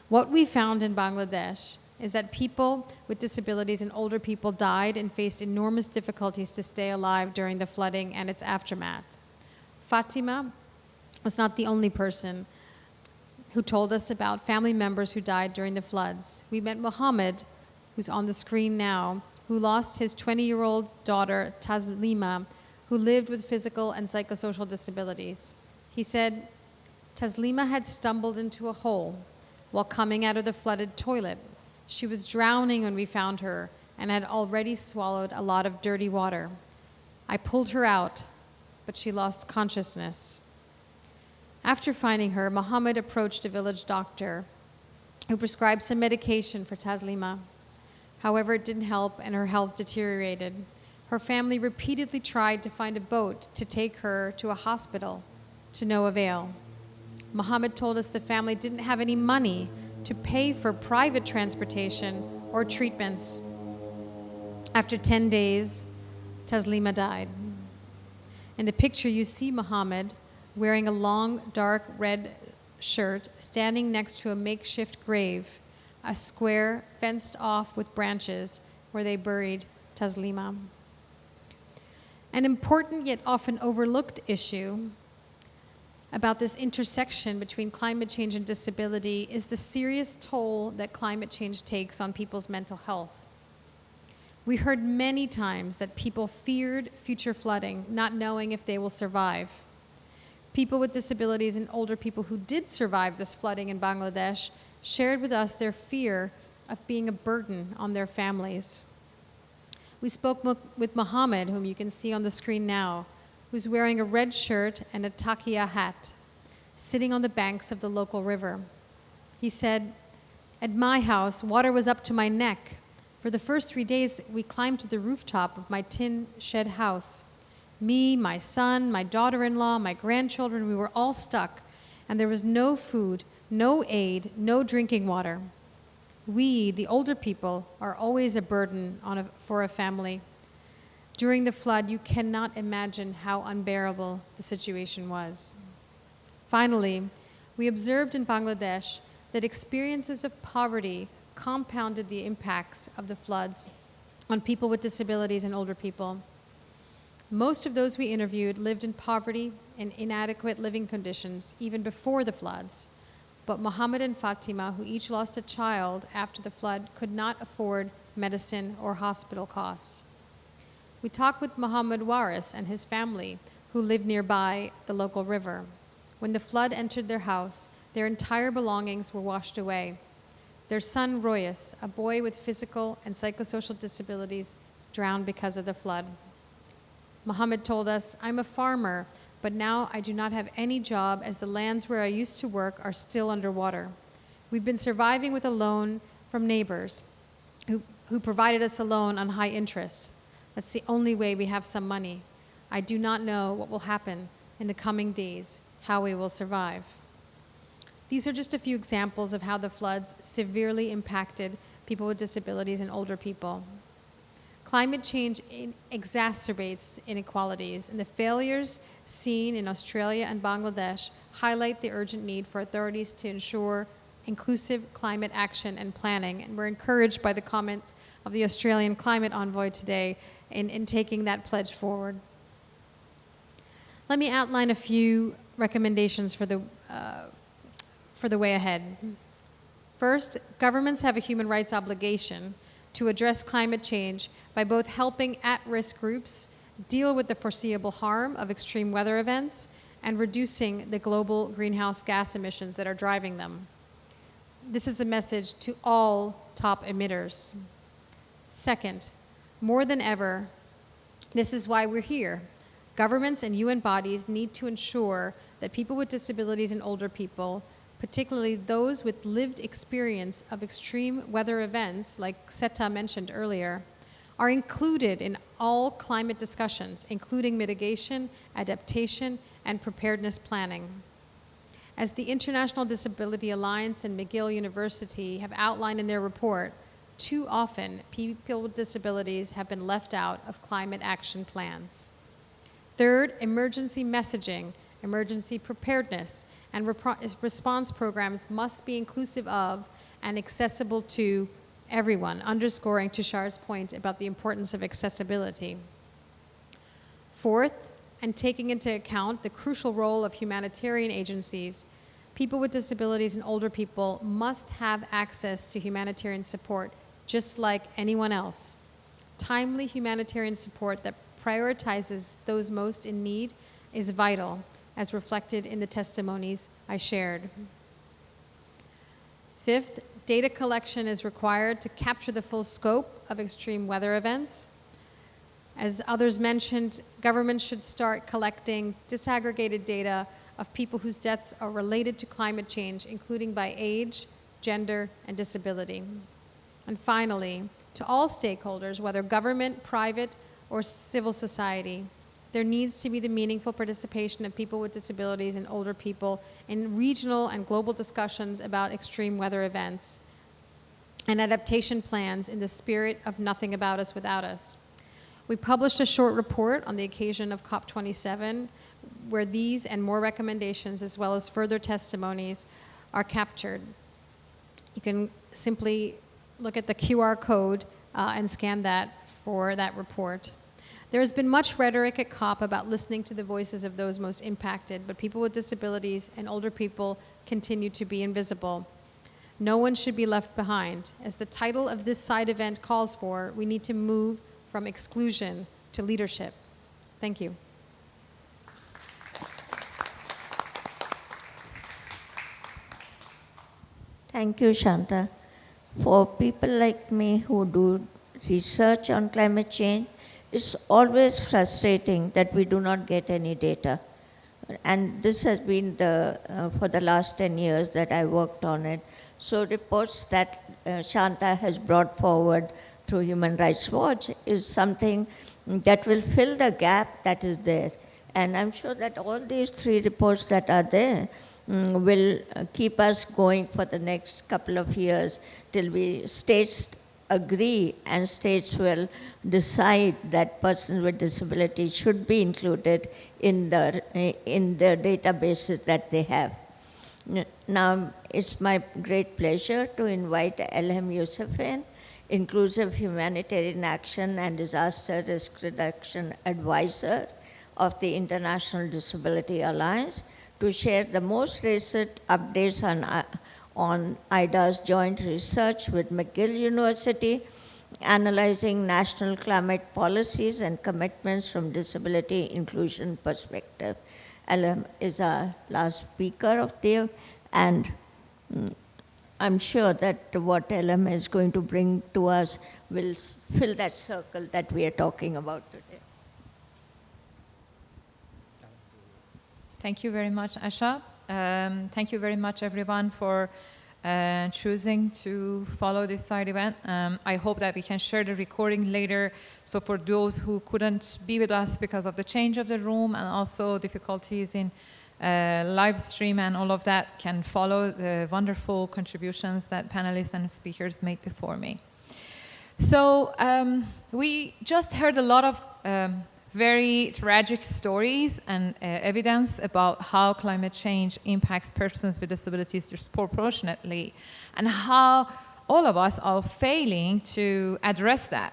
What we found in Bangladesh is that people with disabilities and older people died and faced enormous difficulties to stay alive during the flooding and its aftermath. Fatima was not the only person who told us about family members who died during the floods. We met Mohammed, who's on the screen now, who lost his 20-year-old daughter, Taslima, who lived with physical and psychosocial disabilities. He said, Taslima had stumbled into a hole while coming out of the flooded toilet. She was drowning when we found her and had already swallowed a lot of dirty water. I pulled her out, but she lost consciousness. After finding her, Mohammed approached a village doctor who prescribed some medication for Taslima. However, it didn't help and her health deteriorated. Her family repeatedly tried to find a boat to take her to a hospital, to no avail. Mohammed told us the family didn't have any money to pay for private transportation or treatments. After 10 days, Taslima died. In the picture, you see Mohammed wearing a long, dark red shirt, standing next to a makeshift grave, a square fenced off with branches where they buried Taslima. An important yet often overlooked issue about this intersection between climate change and disability is the serious toll that climate change takes on people's mental health. We heard many times that people feared future flooding, not knowing if they will survive. People with disabilities and older people who did survive this flooding in Bangladesh shared with us their fear of being a burden on their families. We spoke with Mohammed, whom you can see on the screen now, who's wearing a red shirt and a takia hat, sitting on the banks of the local river. He said, "At my house, water was up to my neck. For the first 3 days, we climbed to the rooftop of my tin shed house. Me, my son, my daughter-in-law, my grandchildren, we were all stuck, and there was no food, no aid, no drinking water. We, the older people, are always a burden for a family. During the flood, you cannot imagine how unbearable the situation was." Finally, we observed in Bangladesh that experiences of poverty compounded the impacts of the floods on people with disabilities and older people. Most of those we interviewed lived in poverty and inadequate living conditions even before the floods. But Mohammed and Fatima, who each lost a child after the flood, could not afford medicine or hospital costs. We talked with Mohammed Waris and his family, who lived nearby the local river. When the flood entered their house, their entire belongings were washed away. Their son, Royas, a boy with physical and psychosocial disabilities, drowned because of the flood. Mohammed told us, "I'm a farmer, but now I do not have any job as the lands where I used to work are still underwater. We've been surviving with a loan from neighbors who provided us a loan on high interest. That's the only way we have some money. I do not know what will happen in the coming days, how we will survive." These are just a few examples of how the floods severely impacted people with disabilities and older people. Climate change exacerbates inequalities, and the failures seen in Australia and Bangladesh highlight the urgent need for authorities to ensure inclusive climate action and planning. And we're encouraged by the comments of the Australian climate envoy today in taking that pledge forward. Let me outline a few recommendations for the way ahead. First, governments have a human rights obligation to address climate change by both helping at-risk groups deal with the foreseeable harm of extreme weather events and reducing the global greenhouse gas emissions that are driving them. This is a message to all top emitters. Second, more than ever, this is why we're here. Governments and UN bodies need to ensure that people with disabilities and older people, particularly those with lived experience of extreme weather events, like Seta mentioned earlier, are included in all climate discussions, including mitigation, adaptation, and preparedness planning. As the International Disability Alliance and McGill University have outlined in their report, too often people with disabilities have been left out of climate action plans. Third, emergency messaging, emergency preparedness, and response programs must be inclusive of and accessible to everyone, underscoring Tushar's point about the importance of accessibility. Fourth, and taking into account the crucial role of humanitarian agencies, people with disabilities and older people must have access to humanitarian support just like anyone else. Timely humanitarian support that prioritizes those most in need is vital, as reflected in the testimonies I shared. Fifth, data collection is required to capture the full scope of extreme weather events. As others mentioned, governments should start collecting disaggregated data of people whose deaths are related to climate change, including by age, gender, and disability. And finally, to all stakeholders, whether government, private, or civil society, there needs to be the meaningful participation of people with disabilities and older people in regional and global discussions about extreme weather events and adaptation plans in the spirit of nothing about us without us. We published a short report on the occasion of COP27 where these and more recommendations, as well as further testimonies, are captured. You can simply look at the QR code and scan that for that report. There has been much rhetoric at COP about listening to the voices of those most impacted, but people with disabilities and older people continue to be invisible. No one should be left behind. As the title of this side event calls for, we need to move from exclusion to leadership. Thank you. Thank you, Shanta. For people like me who do research on climate change, it's always frustrating that we do not get any data. And this has been for the last 10 years that I worked on it. So reports that Shanta has brought forward through Human Rights Watch is something that will fill the gap that is there. And I'm sure that all these 3 reports that are there will keep us going for the next couple of years till states agree and states will decide that persons with disabilities should be included in the databases that they have. Now, it's my great pleasure to invite Elham Yousafin, Inclusive Humanitarian Action and Disaster Risk Reduction Advisor of the International Disability Alliance, to share the most recent updates on IDA's joint research with McGill University, analyzing national climate policies and commitments from disability inclusion perspective. Elham is our last speaker of the, and I'm sure that what Elham is going to bring to us will fill that circle that we are talking about today. Thank you very much, Asha. Thank you very much, everyone, for choosing to follow this side event. I hope that we can share the recording later. So for those who couldn't be with us because of the change of the room and also difficulties in live stream and all of that, can follow the wonderful contributions that panelists and speakers made before me. So we just heard a lot of very tragic stories and evidence about how climate change impacts persons with disabilities disproportionately, and how all of us are failing to address that,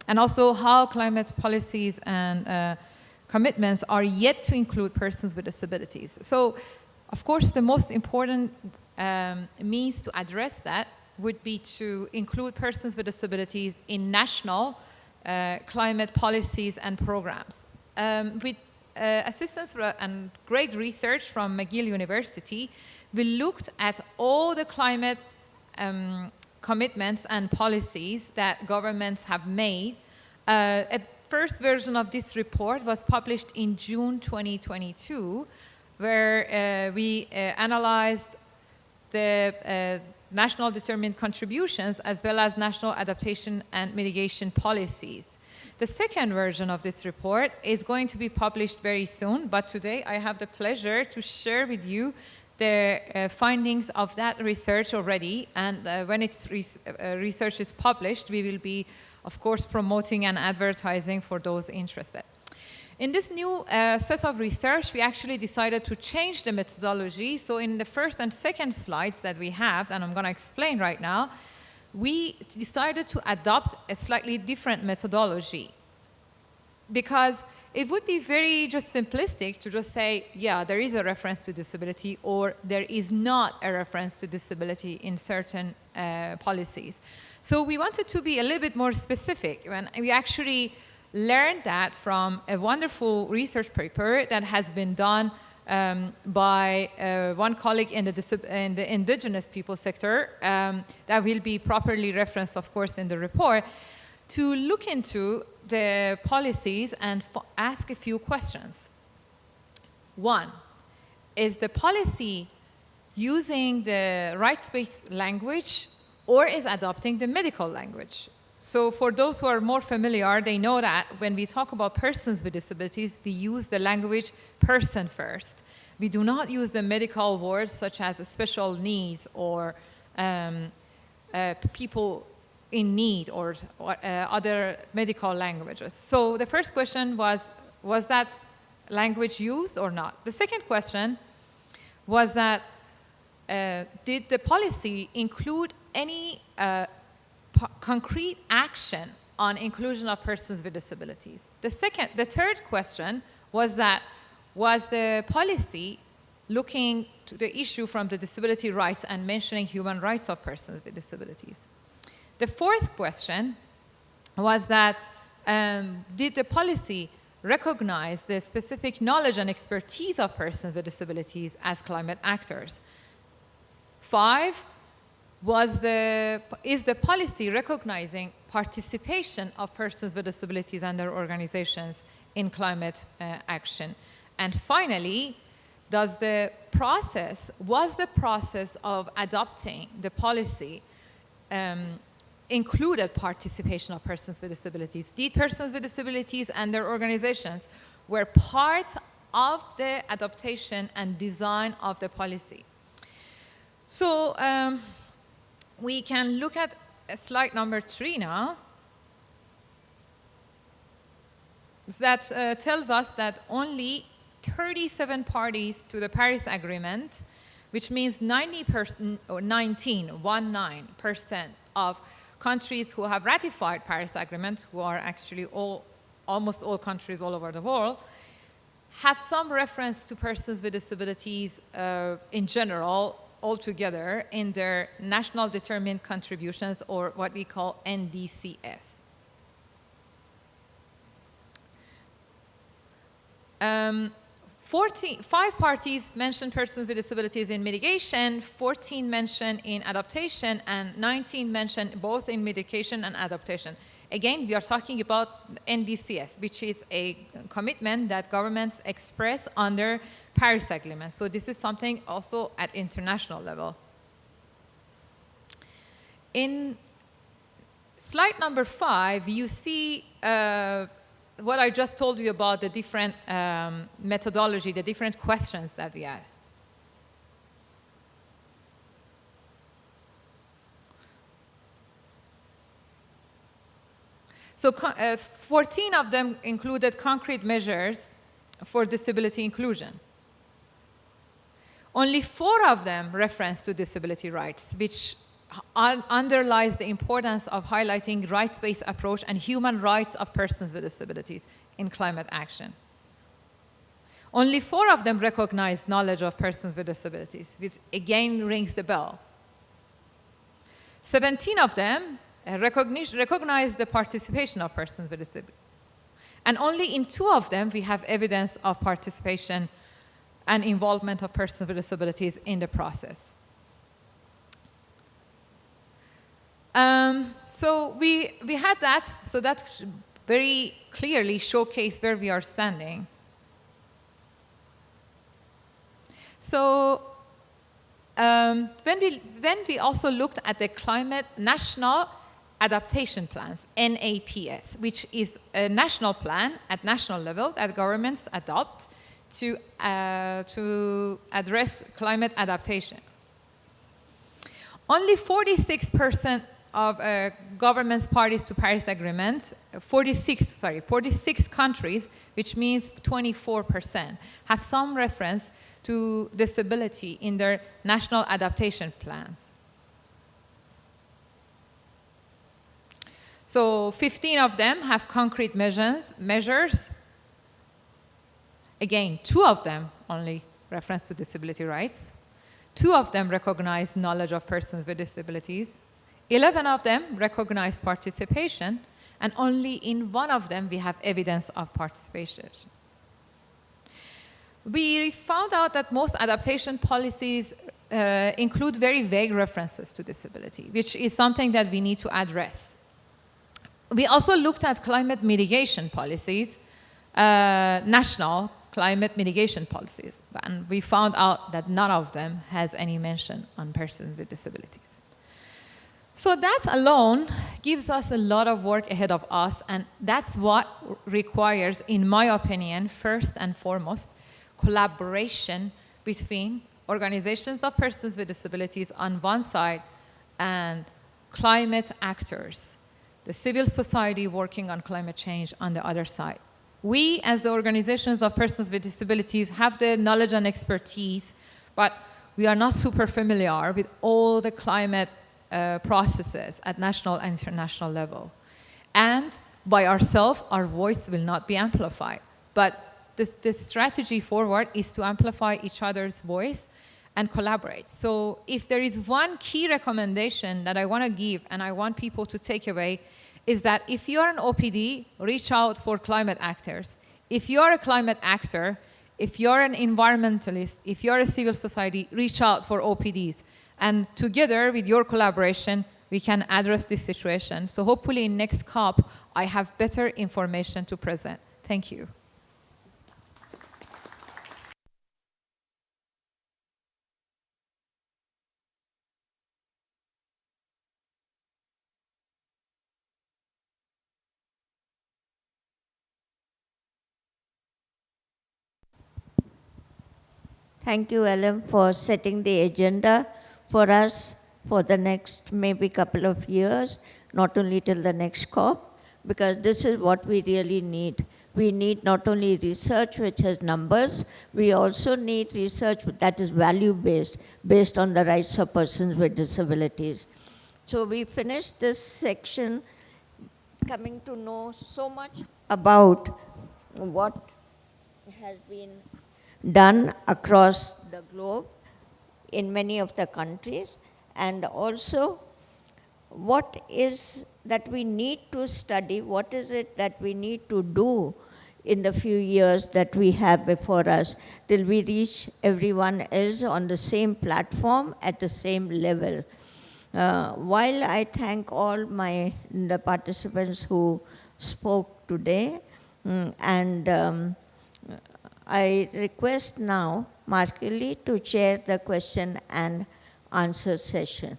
and also how climate policies and commitments are yet to include persons with disabilities. So, of course, the most important means to address that would be to include persons with disabilities in national climate policies and programs. With assistance and great research from McGill University, we looked at all the climate commitments and policies that governments have made. A first version of this report was published in June 2022, where we analyzed the national determined contributions as well as national adaptation and mitigation policies. The second version of this report is going to be published very soon, but today I have the pleasure to share with you the findings of that research already, and when its research is published, we will be, of course, promoting and advertising for those interested. In this new set of research, we actually decided to change the methodology. So in the first and second slides that we have, and I'm going to explain right now, we decided to adopt a slightly different methodology, because it would be very just simplistic to just say, yeah, there is a reference to disability, or there is not a reference to disability in certain policies. So we wanted to be a little bit more specific, and we actually learned that from a wonderful research paper that has been done by one colleague in the indigenous people sector, that will be properly referenced, of course, in the report, to look into the policies and ask a few questions. One, is the policy using the rights-based language or is adopting the medical language? So for those who are more familiar, they know that when we talk about persons with disabilities, we use the language person first. We do not use the medical words such as special needs or people in need or other medical languages. So the first question was that language used or not? The second question was that did the policy include any concrete action on inclusion of persons with disabilities? The third question was that was the policy looking to the issue from the disability rights and mentioning human rights of persons with disabilities? The fourth question was that did the policy recognize the specific knowledge and expertise of persons with disabilities as climate actors? 5, is the policy recognizing participation of persons with disabilities and their organizations in climate action? And finally, was the process of adopting the policy included participation of persons with disabilities? Did persons with disabilities and their organizations were part of the adaptation and design of the policy? So we can look at slide number 3 now. That tells us that only 37 parties to the Paris Agreement, which means 19% of countries who have ratified Paris Agreement, who are actually almost all countries all over the world, have some reference to persons with disabilities in general, altogether, in their national determined contributions, or what we call NDCS. 5 parties mention persons with disabilities in mitigation, 14 mention in adaptation, and 19 mention both in mitigation and adaptation. Again, we are talking about NDCS, which is a commitment that governments express under Paris Agreement. So this is something also at international level. In slide number 5, you see what I just told you about the different methodology, the different questions that we had. So 14 of them included concrete measures for disability inclusion. Only 4 of them reference to disability rights, which underlies the importance of highlighting rights-based approach and human rights of persons with disabilities in climate action. Only 4 of them recognize knowledge of persons with disabilities, which again rings the bell. 17 of them recognize the participation of persons with disabilities. And only in 2 of them we have evidence of participation and involvement of persons with disabilities in the process. So we had that, so that very clearly showcased where we are standing. So when we also looked at the climate national adaptation plans, NAPS, which is a national plan at national level that governments adopt to address climate adaptation. Only 46% of governments parties to Paris Agreement, 46 countries, which means 24%, have some reference to disability in their national adaptation plans. So 15 of them have concrete measures. Again, 2 of them only reference to disability rights. 2 of them recognize knowledge of persons with disabilities. 11 of them recognize participation, and only in 1 of them we have evidence of participation. We found out that most adaptation policies include very vague references to disability, which is something that we need to address. We also looked at climate mitigation policies, national climate mitigation policies. And we found out that none of them has any mention on persons with disabilities. So that alone gives us a lot of work ahead of us, and that's what requires, in my opinion, first and foremost, collaboration between organizations of persons with disabilities on one side and climate actors, the civil society working on climate change on the other side. We, as the organizations of persons with disabilities, have the knowledge and expertise, but we are not super familiar with all the climate processes at national and international level. And by ourselves, our voice will not be amplified. But the strategy forward is to amplify each other's voice and collaborate. So if there is one key recommendation that I want to give and I want people to take away, is that if you're an OPD, reach out for climate actors. If you're a climate actor, if you're an environmentalist, if you're a civil society, reach out for OPDs. And together, with your collaboration, we can address this situation. So hopefully in next COP, I have better information to present. Thank you. Thank you, Ellen, for setting the agenda for us for the next maybe couple of years, not only till the next COP, because this is what we really need. We need not only research which has numbers, we also need research that is value-based, based on the rights of persons with disabilities. So we finished this section coming to know so much about what has been done across the globe in many of the countries, and also what is that we need to study, what is it that we need to do in the few years that we have before us till we reach everyone else on the same platform at the same level. While I thank all the participants who spoke today, and I request now Markeli to chair the question and answer session.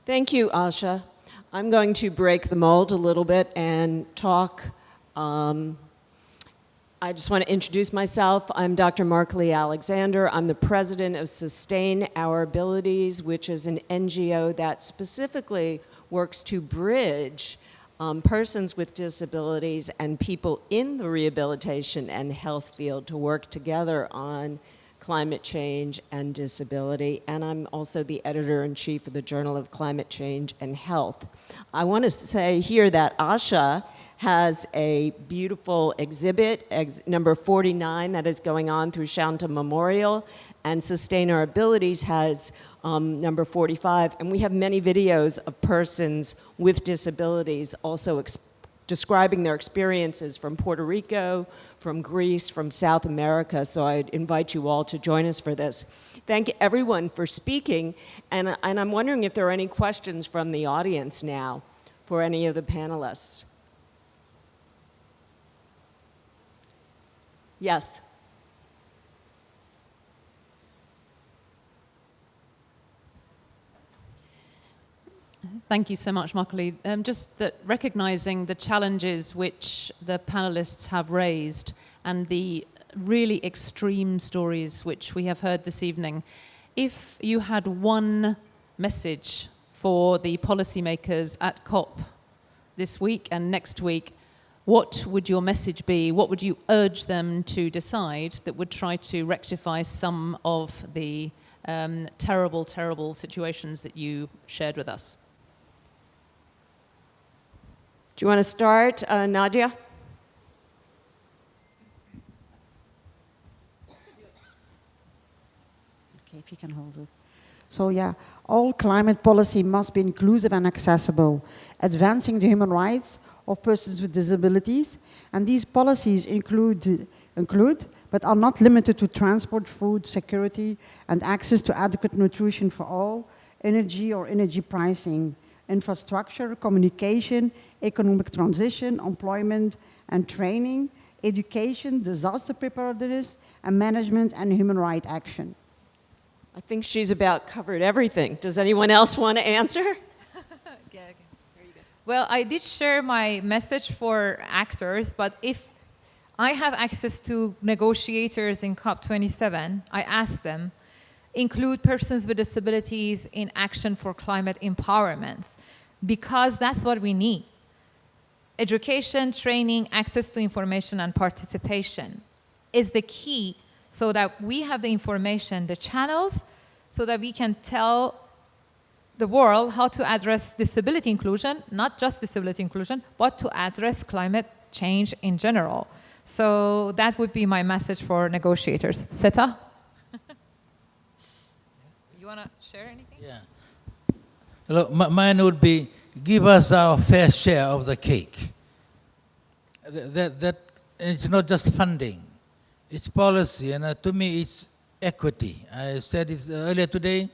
Thank you, Asha. I'm going to break the mold a little bit and talk. I just want to introduce myself. I'm Dr. Markeli Alexander. I'm the president of Sustain Our Abilities, which is an NGO that specifically works to bridge persons with disabilities and people in the rehabilitation and health field to work together on climate change and disability. And I'm also the editor-in-chief of the Journal of Climate Change and Health. I want to say here that Asha has a beautiful exhibit, number 49, that is going on through Shanta Memorial, and Sustain Our Abilities has number 45, and we have many videos of persons with disabilities also describing their experiences from Puerto Rico, from Greece, from South America, so I'd invite you all to join us for this. Thank everyone for speaking, and I'm wondering if there are any questions from the audience now for any of the panelists. Yes. Thank you so much, Markeli. Just that recognizing the challenges which the panelists have raised and the really extreme stories which we have heard this evening, if you had one message for the policymakers at COP this week and next week, what would your message be? What would you urge them to decide that would try to rectify some of the terrible, terrible situations that you shared with us? Do you want to start, Nadia? Okay, if you can hold it. So yeah, all climate policy must be inclusive and accessible, advancing the human rights of persons with disabilities. And these policies include, but are not limited to transport, food, security, and access to adequate nutrition for all, energy or energy pricing, infrastructure, communication, economic transition, employment and training, education, disaster preparedness, and management and human rights action. I think she's about covered everything. Does anyone else want to answer? Well, I did share my message for actors, but if I have access to negotiators in COP27, I ask them, include persons with disabilities in action for climate empowerment, because that's what we need. Education, training, access to information, and participation is the key so that we have the information, the channels, so that we can tell the world how to address disability inclusion, not just disability inclusion, but to address climate change in general. So that would be my message for negotiators. Seta? You want to share anything? Yeah. Hello, mine would be, give us our fair share of the cake. That it's not just funding, it's policy, and to me it's equity. I said it earlier today,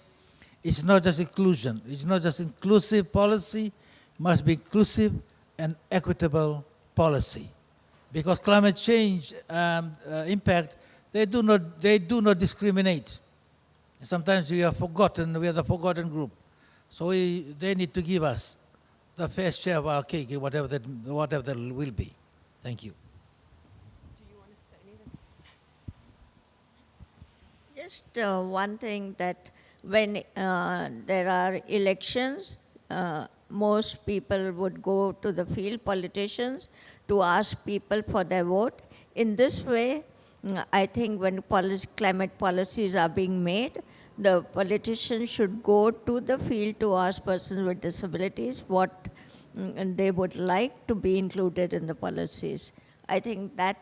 it's not just inclusion, it's not just inclusive policy, it must be inclusive and equitable policy. Because climate change impact, they do not discriminate. Sometimes we are forgotten, we are the forgotten group. So they need to give us the fair share of our cake, whatever that will be. Thank you. Do you want to say anything? Just one thing, that when there are elections, most people would go to the field, politicians, to ask people for their vote. In this way, I think when climate policies are being made, the politicians should go to the field to ask persons with disabilities what they would like to be included in the policies. I think that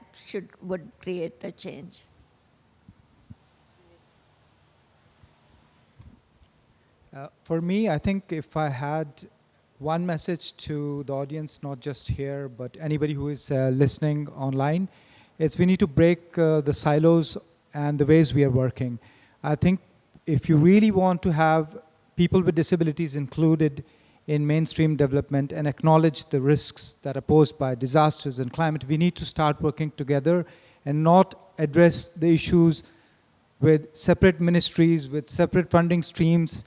would create a change. For me, I think if I had one message to the audience, not just here, but anybody who is listening online, it's we need to break the silos and the ways we are working. I think if you really want to have people with disabilities included in mainstream development and acknowledge the risks that are posed by disasters and climate, we need to start working together and not address the issues with separate ministries, with separate funding streams.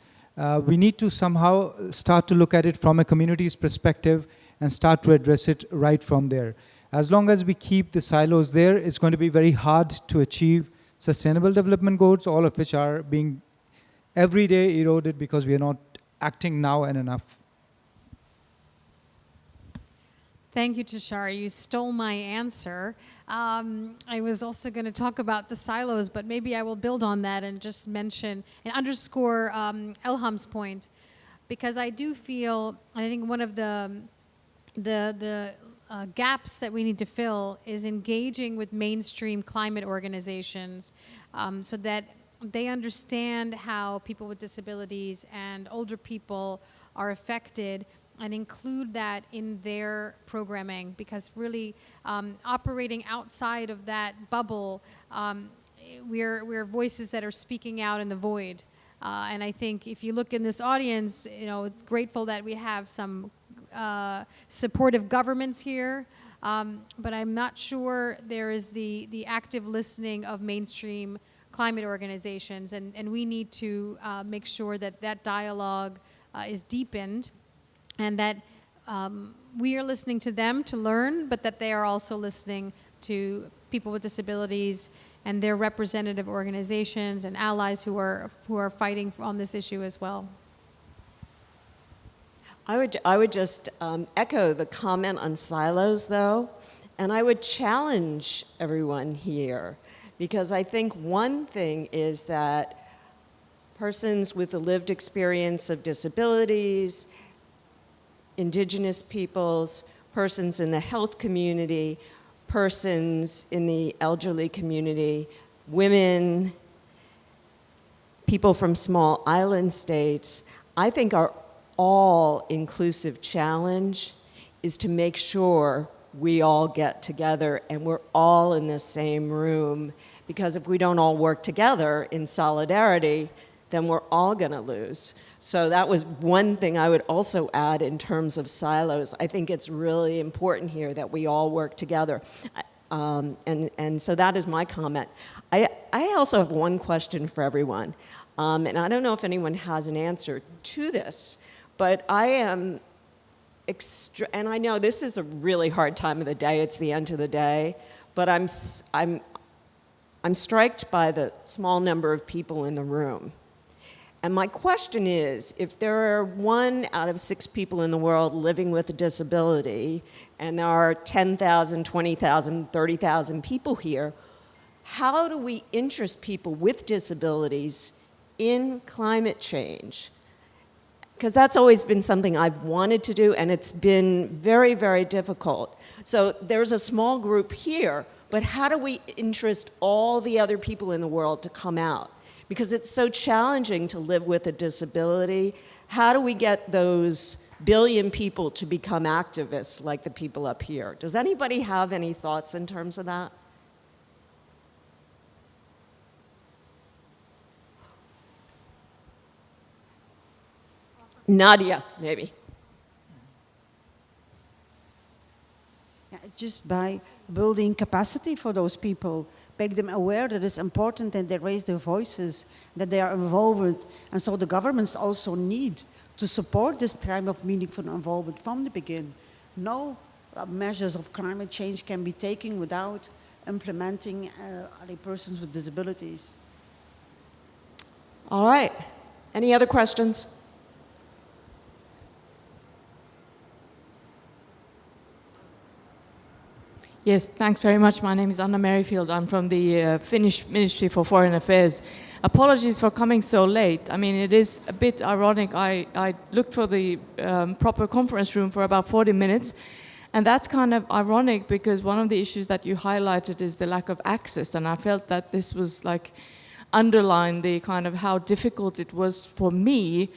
We need to somehow start to look at it from a community's perspective and start to address it right from there. As long as we keep the silos there, it's going to be very hard to achieve sustainable development goals, all of which are being every day eroded because we are not acting now and enough. Thank you, Tashara. You stole my answer. I was also going to talk about the silos, but maybe I will build on that and just mention and underscore Elham's point, because I do feel, I think one of the gaps that we need to fill is engaging with mainstream climate organizations so that they understand how people with disabilities and older people are affected, and include that in their programming, because really operating outside of that bubble, we're voices that are speaking out in the void. And I think if you look in this audience, it's grateful that we have some supportive governments here, but I'm not sure there is the active listening of mainstream climate organizations, and we need to make sure that that dialogue is deepened, and that we are listening to them to learn, but that they are also listening to people with disabilities and their representative organizations and allies who are fighting on this issue as well. I would just echo the comment on silos, though, and I would challenge everyone here, because I think one thing is that persons with the lived experience of disabilities, Indigenous peoples, persons in the health community, persons in the elderly community, women, people from small island states, I think our all-inclusive challenge is to make sure we all get together and we're all in the same room, because if we don't all work together in solidarity, then we're all going to lose. So that was one thing I would also add in terms of silos. I think it's really important here that we all work together. And so that is my comment. I also have one question for everyone. And I don't know if anyone has an answer to this, but I am and I know this is a really hard time of the day, it's the end of the day, but I'm struck by the small number of people in the room. And my question is, if there are 1 out of 6 people in the world living with a disability, and there are 10,000, 20,000, 30,000 people here, how do we interest people with disabilities in climate change? Because that's always been something I've wanted to do, and it's been very, very difficult. So there's a small group here, but how do we interest all the other people in the world to come out? Because it's so challenging to live with a disability. How do we get those billion people to become activists like the people up here? Does anybody have any thoughts in terms of that? Nadia, maybe. Yeah, just by building capacity for those people, make them aware that it's important that they raise their voices, that they are involved. And so the governments also need to support this kind of meaningful involvement from the beginning. No measures of climate change can be taken without implementing other persons with disabilities. All right. Any other questions? Yes, thanks very much. My name is Anna Merrifield. I'm from the Finnish Ministry for Foreign Affairs. Apologies for coming so late. I mean, it is a bit ironic. I looked for the proper conference room for about 40 minutes, and that's kind of ironic because one of the issues that you highlighted is the lack of access, and I felt that this was like underline the kind of how difficult it was for me,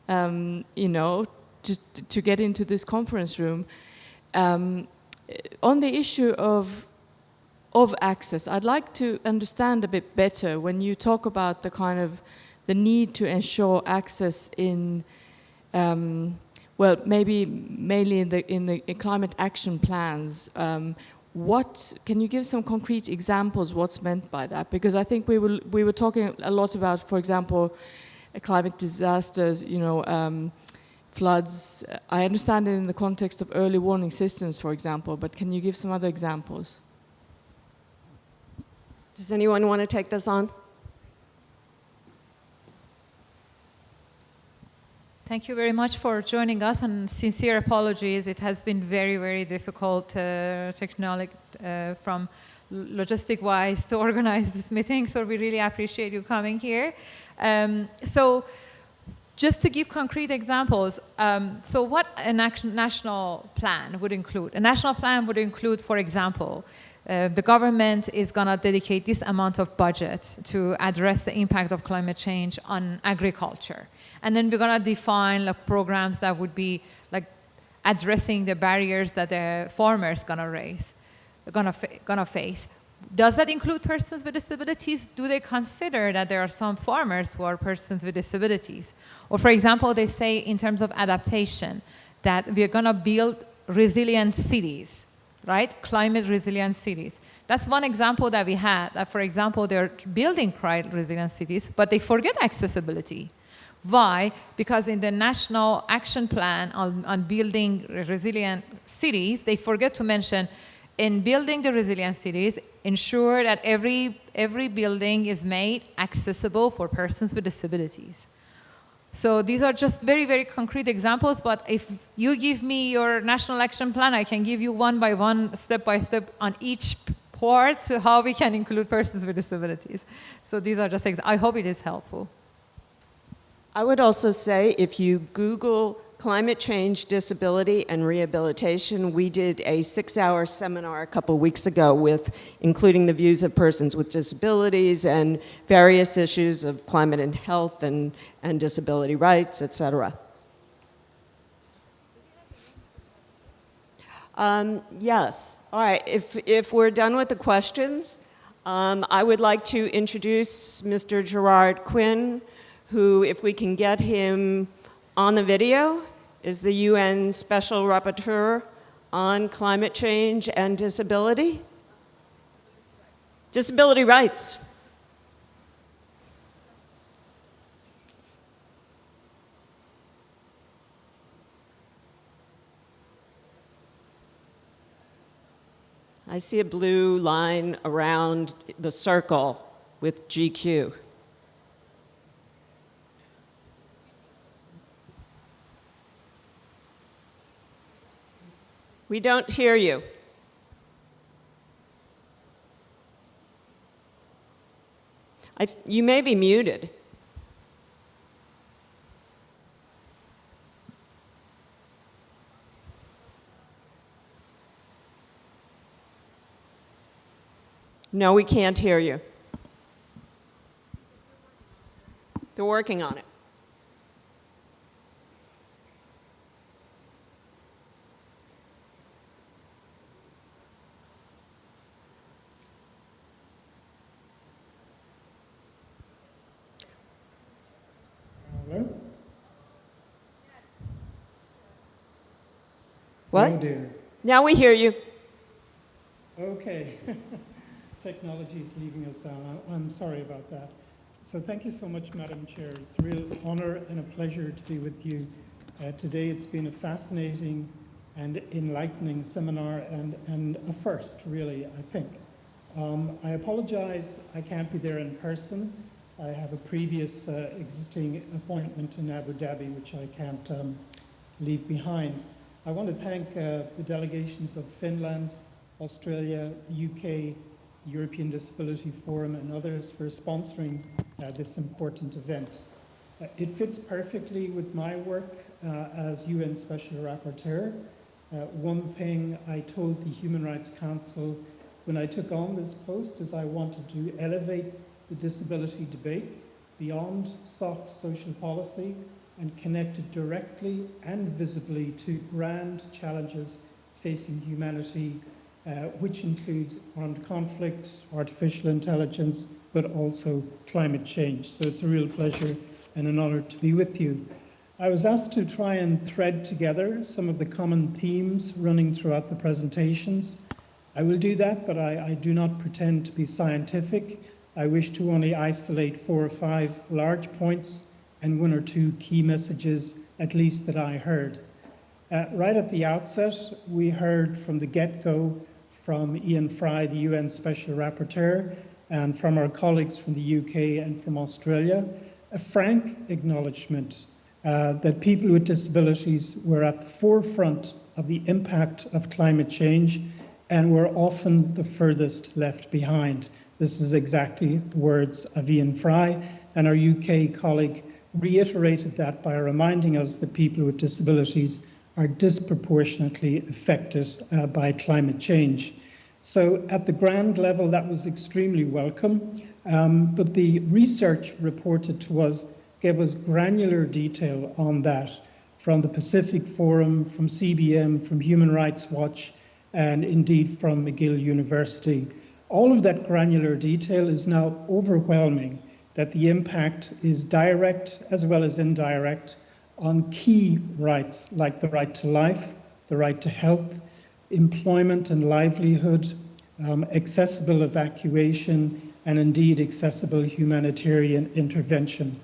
you know, to get into this conference room. On the issue of access, I'd like to understand a bit better when you talk about the kind of the need to ensure access in, well, maybe mainly in the climate action plans. What can you give some concrete examples? What's meant by that? Because I think we were talking a lot about, for example, climate disasters. You know. Floods, I understand it in the context of early warning systems, for example, but can you give some other examples? Does anyone want to take this on? Thank you very much for joining us, and sincere apologies. It has been very, very difficult from logistic-wise to organize this meeting, so we really appreciate you coming here. Just to give concrete examples, so what a national plan would include? A national plan would include, for example, the government is going to dedicate this amount of budget to address the impact of climate change on agriculture. And then we're going to define like, programs that would be like addressing the barriers that the farmers gonna face. Does that include persons with disabilities? Do they consider that there are some farmers who are persons with disabilities? Or for example, they say in terms of adaptation that we're gonna build resilient cities, right? Climate resilient cities. That's one example that we had, that for example, they're building climate resilient cities, but they forget accessibility. Why? Because in the National Action Plan on building resilient cities, they forget to mention in building the resilient cities, ensure that every building is made accessible for persons with disabilities. So these are just very, very concrete examples, but if you give me your national action plan, I can give you one by one, step by step on each part to how we can include persons with disabilities. So these are just I hope it is helpful. I would also say if you Google climate change, disability, and rehabilitation, we did a 6-hour seminar a couple weeks ago with including the views of persons with disabilities and various issues of climate and health and disability rights, etc. Yes. All right. If we're done with the questions, I would like to introduce Mr. Gerard Quinn, who, if we can get him on the video, is the UN Special Rapporteur on Climate Change and Disability. Disability rights. I see a blue line around the circle with GQ. We don't hear you. You may be muted. No, we can't hear you. They're working on it. Hello? What? Oh dear. Now we hear you. Okay. Technology is leaving us down. I'm sorry about that. So thank you so much, Madam Chair. It's a real honor and a pleasure to be with you today. It's been a fascinating and enlightening seminar and a first, really, I think. I apologize I can't be there in person. I have a previous existing appointment in Abu Dhabi, which I can't leave behind. I want to thank the delegations of Finland, Australia, the UK, European Disability Forum and others for sponsoring this important event. It fits perfectly with my work as UN Special Rapporteur. One thing I told the Human Rights Council when I took on this post is I wanted to elevate the disability debate beyond soft social policy and connect it directly and visibly to grand challenges facing humanity, which includes armed conflict, artificial intelligence, but also climate change. So it's a real pleasure and an honor to be with you. I was asked to try and thread together some of the common themes running throughout the presentations. I will do that, but I do not pretend to be scientific. I wish to only isolate 4 or 5 large points and 1 or 2 key messages, at least that I heard. Right at the outset, we heard from the get-go from Ian Fry, the UN Special Rapporteur, and from our colleagues from the UK and from Australia, a frank acknowledgement that people with disabilities were at the forefront of the impact of climate change and were often the furthest left behind. This is exactly the words of Ian Fry, and our UK colleague reiterated that by reminding us that people with disabilities are disproportionately affected by climate change. So at the grand level, that was extremely welcome, but the research reported to us gave us granular detail on that from the Pacific Forum, from CBM, from Human Rights Watch, and indeed from McGill University. All of that granular detail is now overwhelming, that the impact is direct as well as indirect on key rights like the right to life, the right to health, employment and livelihood, accessible evacuation, and indeed accessible humanitarian intervention.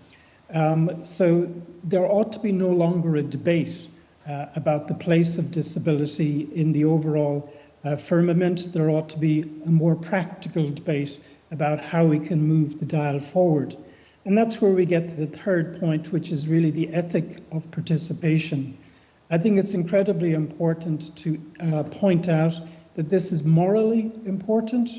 So there ought to be no longer a debate about the place of disability in the overall firmament. There ought to be a more practical debate about how we can move the dial forward. And that's where we get to the third point, which is really the ethic of participation. I think it's incredibly important to point out that this is morally important,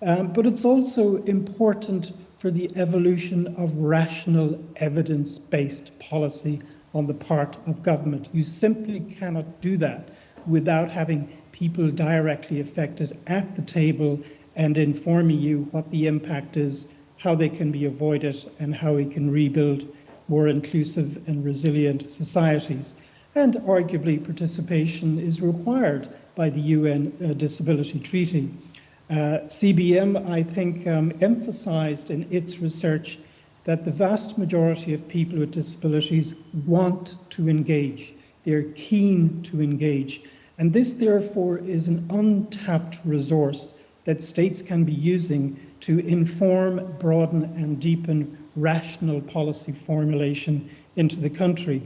but it's also important for the evolution of rational evidence-based policy on the part of government. You simply cannot do that without having people directly affected at the table and informing you what the impact is, how they can be avoided, and how we can rebuild more inclusive and resilient societies. And arguably, participation is required by the UN Disability Treaty. CBM, I think, emphasized in its research that the vast majority of people with disabilities want to engage. They're keen to engage. And this, therefore, is an untapped resource that states can be using to inform, broaden, and deepen rational policy formulation into the country.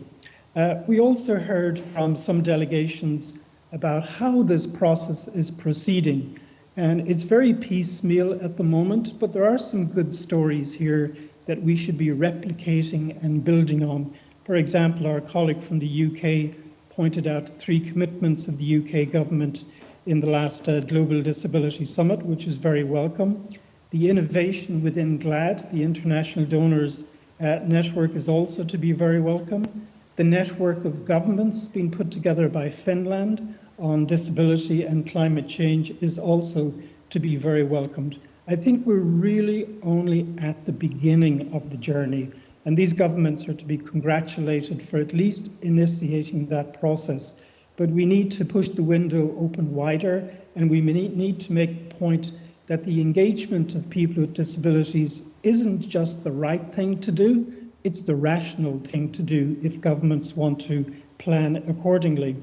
We also heard from some delegations about how this process is proceeding. And it's very piecemeal at the moment, but there are some good stories here that we should be replicating and building on. For example, our colleague from the UK pointed out 3 commitments of the UK government in the last Global Disability Summit, which is very welcome. The innovation within GLAD, the International Donors Network, is also to be very welcome. The network of governments being put together by Finland on disability and climate change is also to be very welcomed. I think we're really only at the beginning of the journey, and these governments are to be congratulated for at least initiating that process. But we need to push the window open wider, and we need to make the point that the engagement of people with disabilities isn't just the right thing to do, it's the rational thing to do if governments want to plan accordingly.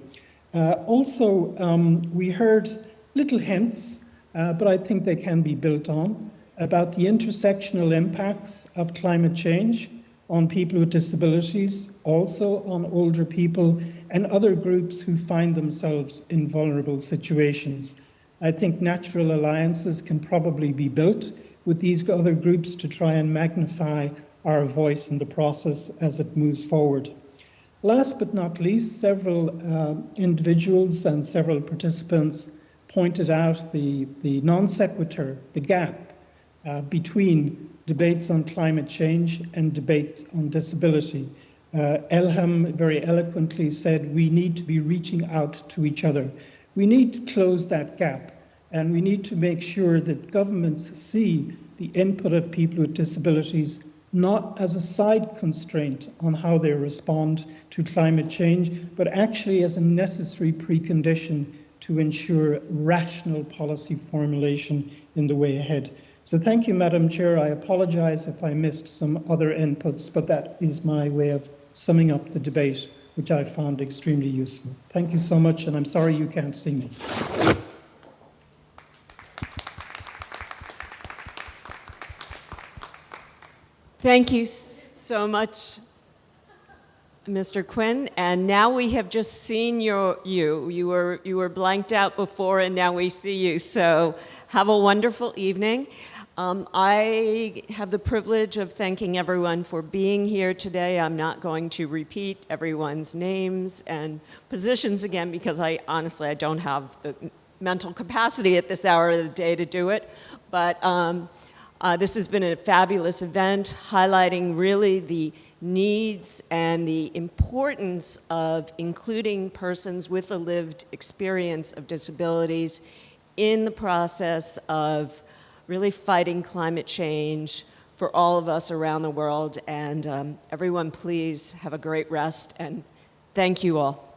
We heard little hints, but I think they can be built on, about the intersectional impacts of climate change on people with disabilities, also on older people and other groups who find themselves in vulnerable situations. I think natural alliances can probably be built with these other groups to try and magnify our voice in the process as it moves forward. Last but not least, several individuals and several participants pointed out the non sequitur, the gap between debates on climate change and debates on disability. Elham very eloquently said we need to be reaching out to each other. We need to close that gap, and we need to make sure that governments see the input of people with disabilities not as a side constraint on how they respond to climate change, but actually as a necessary precondition to ensure rational policy formulation in the way ahead. So thank you, Madam Chair. I apologise if I missed some other inputs, but that is my way of summing up the debate, which I found extremely useful. Thank you so much, and I'm sorry you can't see me. Thank you so much, Mr. Quinn. And now we have just seen you. You were blanked out before, and now we see you. So have a wonderful evening. I have the privilege of thanking everyone for being here today. I'm not going to repeat everyone's names and positions again because I don't have the mental capacity at this hour of the day to do it. But this has been a fabulous event highlighting really the needs and the importance of including persons with a lived experience of disabilities in the process of really fighting climate change for all of us around the world. And everyone, please have a great rest, and thank you all.